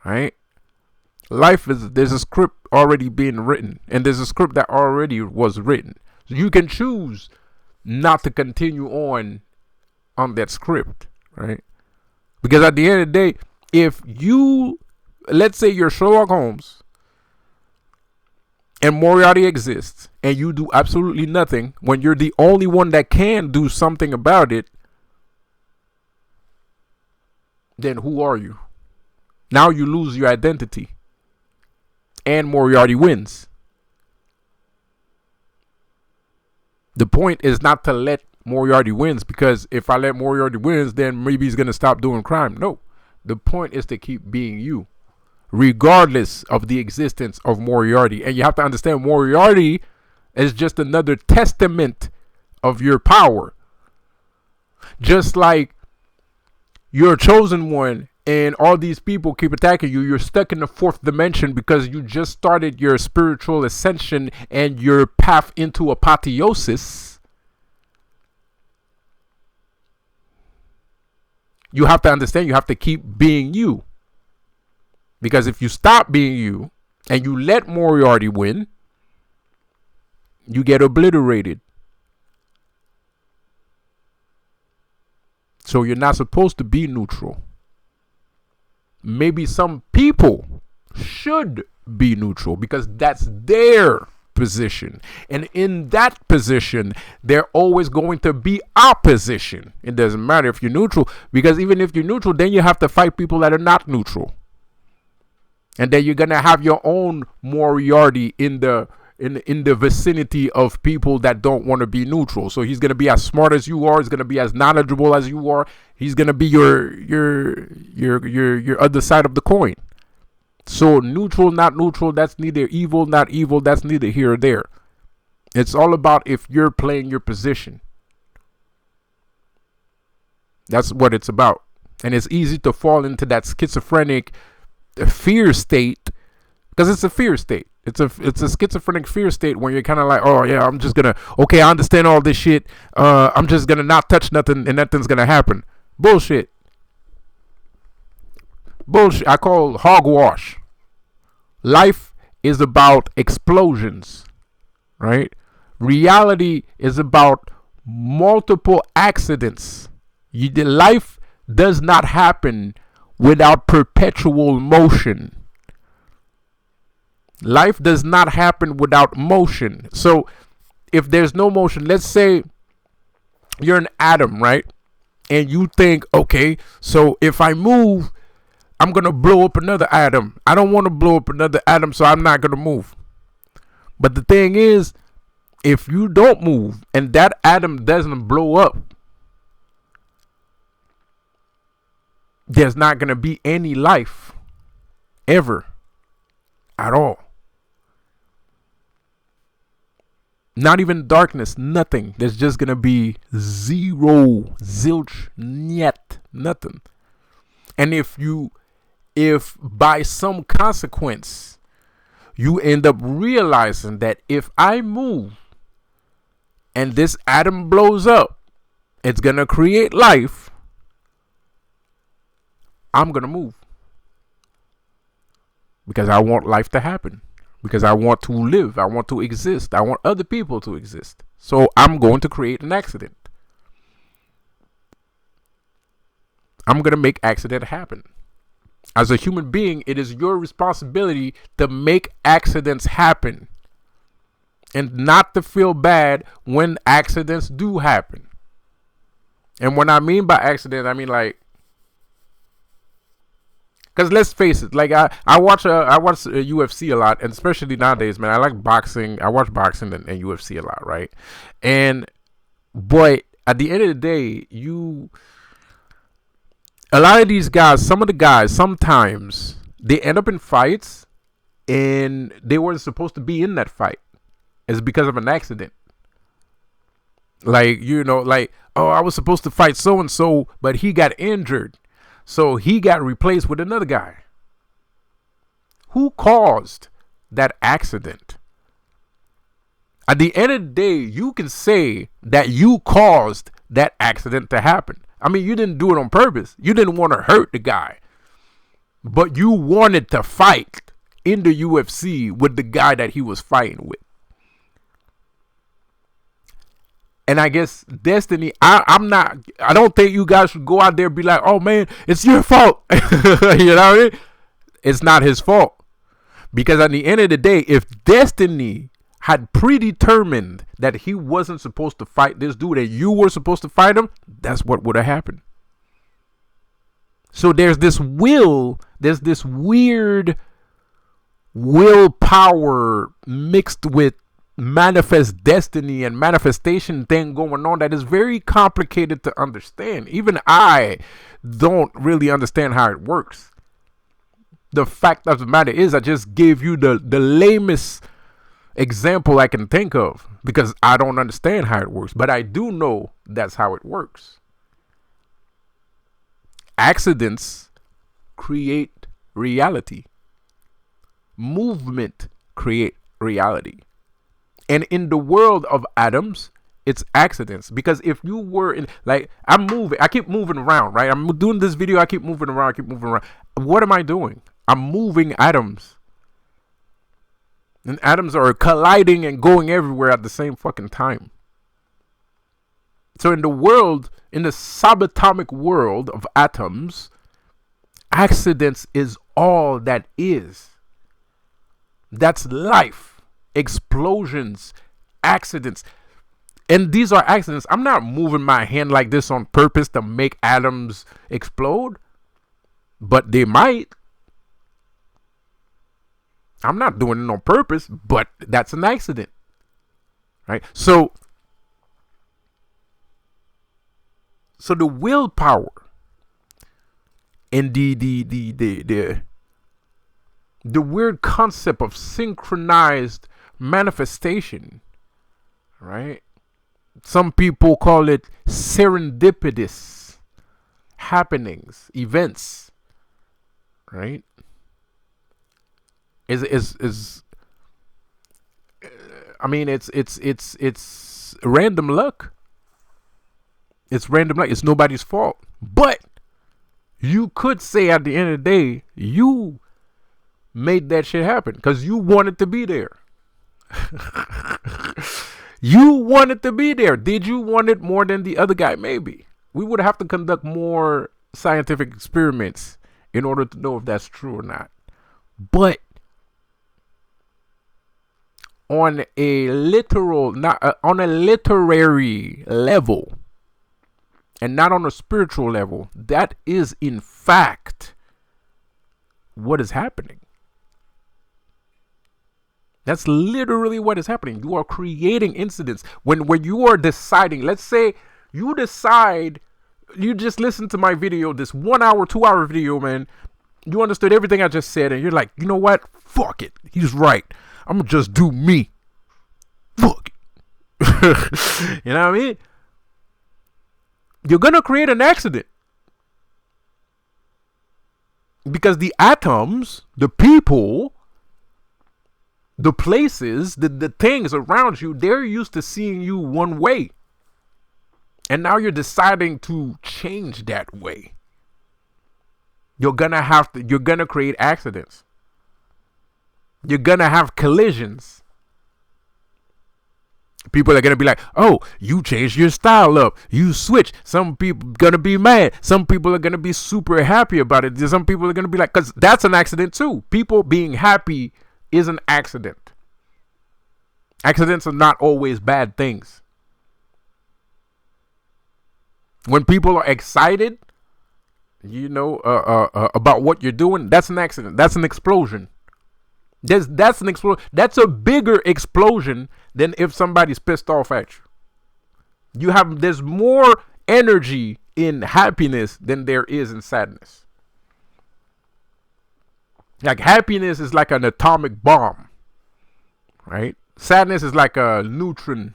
right? There's a script already being written. And there's a script that already was written. So you can choose not to continue on that script, right? Because at the end of the day, if you, let's say you're Sherlock Holmes, and Moriarty exists, and you do absolutely nothing when you're the only one that can do something about it, then who are you? Now you lose your identity. And Moriarty wins. The point is not to let Moriarty wins, because if I let Moriarty wins, then maybe he's going to stop doing crime. No. The point is to keep being you, regardless of the existence of Moriarty. And you have to understand, Moriarty is just another testament of your power. Just like you're a chosen one and all these people keep attacking you, you're stuck in the fourth dimension because you just started your spiritual ascension and your path into apotheosis. You have to understand, you have to keep being you. Because if you stop being you and you let Moriarty win, you get obliterated. So you're not supposed to be neutral. Maybe some people should be neutral because that's their position. And in that position, they're always going to be opposition. It doesn't matter if you're neutral, because even if you're neutral, then you have to fight people that are not neutral. And then you're gonna have your own Moriarty in the vicinity of people that don't want to be neutral. So he's gonna be as smart as you are. He's gonna be as knowledgeable as you are. He's gonna be your other side of the coin. So neutral, not neutral. That's neither evil, not evil. That's neither here or there. It's all about if you're playing your position. That's what it's about. And it's easy to fall into that schizophrenic fear state, because it's a fear state. It's a schizophrenic fear state when you're kind of like, oh yeah, I'm just gonna, okay, I understand all this shit. I'm just gonna not touch nothing and nothing's gonna happen. Bullshit. I call hogwash. Life is about explosions, right? Reality is about multiple accidents. Life does not happen without perpetual motion. Life does not happen without motion. So if there's no motion, let's say you're an atom, right? And you think, okay, so if I move, I'm going to blow up another atom. I don't want to blow up another atom, so I'm not going to move. But the thing is, if you don't move and that atom doesn't blow up, there's not going to be any life ever at all. Not even darkness, nothing. There's just gonna be zero, zilch, niet, nothing. And if by some consequence you end up realizing that if I move and this atom blows up, it's gonna create life, I'm gonna move because I want life to happen, because I want to live, I want to exist, I want other people to exist. So I'm going to create an accident. I'm going to make accident happen. As a human being, it is your responsibility to make accidents happen and not to feel bad when accidents do happen. And what I mean by accident, I mean like, because let's face it, like I watch UFC a lot, and especially nowadays, man, I like boxing. I watch boxing and UFC a lot, right? And but at the end of the day, a lot of these guys, some of the guys, sometimes they end up in fights and they weren't supposed to be in that fight. It's because of an accident. Like, like, oh, I was supposed to fight so and so, but he got injured. So he got replaced with another guy. Who caused that accident? At the end of the day, you can say that you caused that accident to happen. I mean, you didn't do it on purpose. You didn't want to hurt the guy. But you wanted to fight in the UFC with the guy that he was fighting with. And I guess destiny, I don't think you guys should go out there and be like, oh man, it's your fault. You know what I mean? It's not his fault. Because at the end of the day, if destiny had predetermined that he wasn't supposed to fight this dude and you were supposed to fight him, that's what would have happened. So there's this weird willpower mixed with manifest destiny and manifestation thing going on that is very complicated to understand. Even I don't really understand how it works. The fact of the matter is, I just gave you the lamest example I can think of because I don't understand how it works, but I do know that's how it works. Accidents create reality. Movement create reality. And in the world of atoms, it's accidents. Because if you were in, like, I keep moving around, right? I'm doing this video, I keep moving around. What am I doing? I'm moving atoms. And atoms are colliding and going everywhere at the same fucking time. So in the subatomic world of atoms, accidents is all that is. That's life. Explosions, accidents. And these are accidents. I'm not moving my hand like this on purpose to make atoms explode. But they might. I'm not doing it on purpose, but that's an accident. Right? So the willpower and the weird concept of synchronized manifestation, right? Some people call it serendipitous happenings, events, right? I mean, it's random luck. It's random luck. It's nobody's fault. But you could say at the end of the day, you made that shit happen because you wanted to be there. You wanted to be there. Did you want it more than the other guy? Maybe. We would have to conduct more scientific experiments in order to know if that's true or not. But on a literary level and not on a spiritual level, that is in fact what is happening. That's literally what is happening. You are creating incidents. When you are deciding, let's say you decide, you just listened to my video, this 1 hour, 2 hour video, man. You understood everything I just said, and you're like, you know what? Fuck it. He's right. I'm gonna just do me. Fuck it. You know what I mean? You're gonna create an accident. Because the atoms, the people, the places, the things around you, they're used to seeing you one way. And now you're deciding to change that way. You're gonna create accidents. You're gonna have collisions. People are gonna be like, oh, you changed your style up. You switch. Some people gonna be mad. Some people are gonna be super happy about it. Some people are gonna be like, because that's an accident too. People being happy is an accident. Accidents are not always bad things. When people are excited, about what you're doing, that's an accident. That's an explosion. That's an explosion. That's a bigger explosion than if somebody's pissed off at you. There's more energy in happiness than there is in sadness. Like happiness is like an atomic bomb, right? Sadness is like a neutron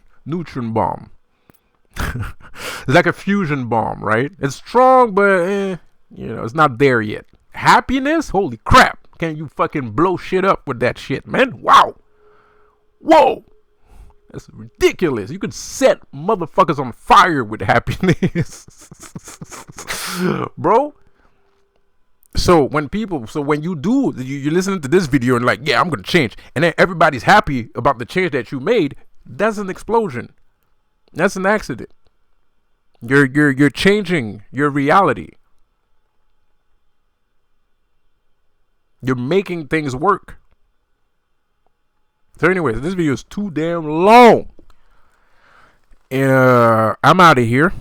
bomb. It's like a fusion bomb, right? It's strong, but it's not there yet. Happiness, holy crap. Can you fucking blow shit up with that shit, man? Wow. Whoa. That's ridiculous. You could set motherfuckers on fire with happiness. Bro. So when you're listening to this video and like, yeah, I'm going to change. And then everybody's happy about the change that you made. That's an explosion. That's an accident. You're changing your reality. You're making things work. So anyways, this video is too damn long. And I'm out of here.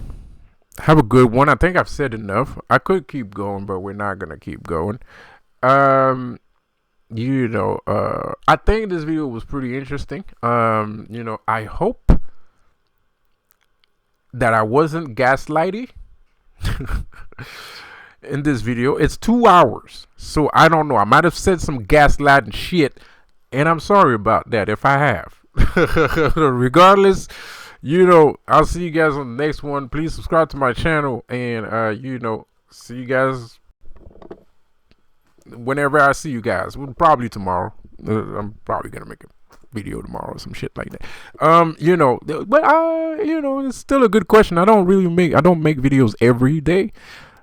Have a good one. I think I've said enough. I could keep going, but we're not going to keep going. I think this video was pretty interesting. I hope that I wasn't gaslighty in this video. It's 2 hours, so I don't know. I might have said some gaslighting shit, and I'm sorry about that if I have. Regardless, I'll see you guys on the next one. Please subscribe to my channel, and see you guys whenever I see you guys. Probably tomorrow. I'm probably gonna make a video tomorrow or some shit like that. It's still a good question. I don't make videos every day.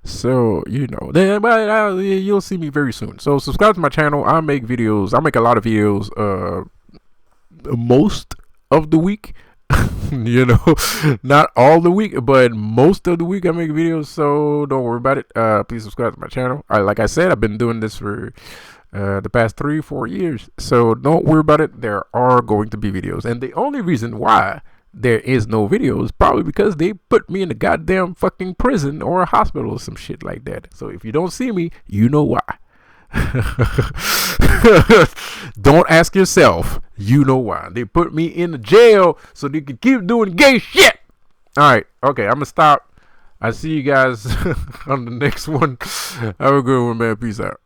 So, you'll see me very soon. So subscribe to my channel. I make videos. I make a lot of videos most of the week. Not all the week, but most of the week I make videos. So don't worry about it. Please subscribe to my channel. Like I said, I've been doing this for the past 3-4 years. So don't worry about it. There are going to be videos. And the only reason why there is no videos probably because they put me in a goddamn fucking prison or a hospital or some shit like that. So if you don't see me, you know why. Don't ask yourself. You know why. They put me in the jail so they can keep doing gay shit. All right. Okay. I'm going to stop. I see you guys on the next one. Have a good one, man. Peace out.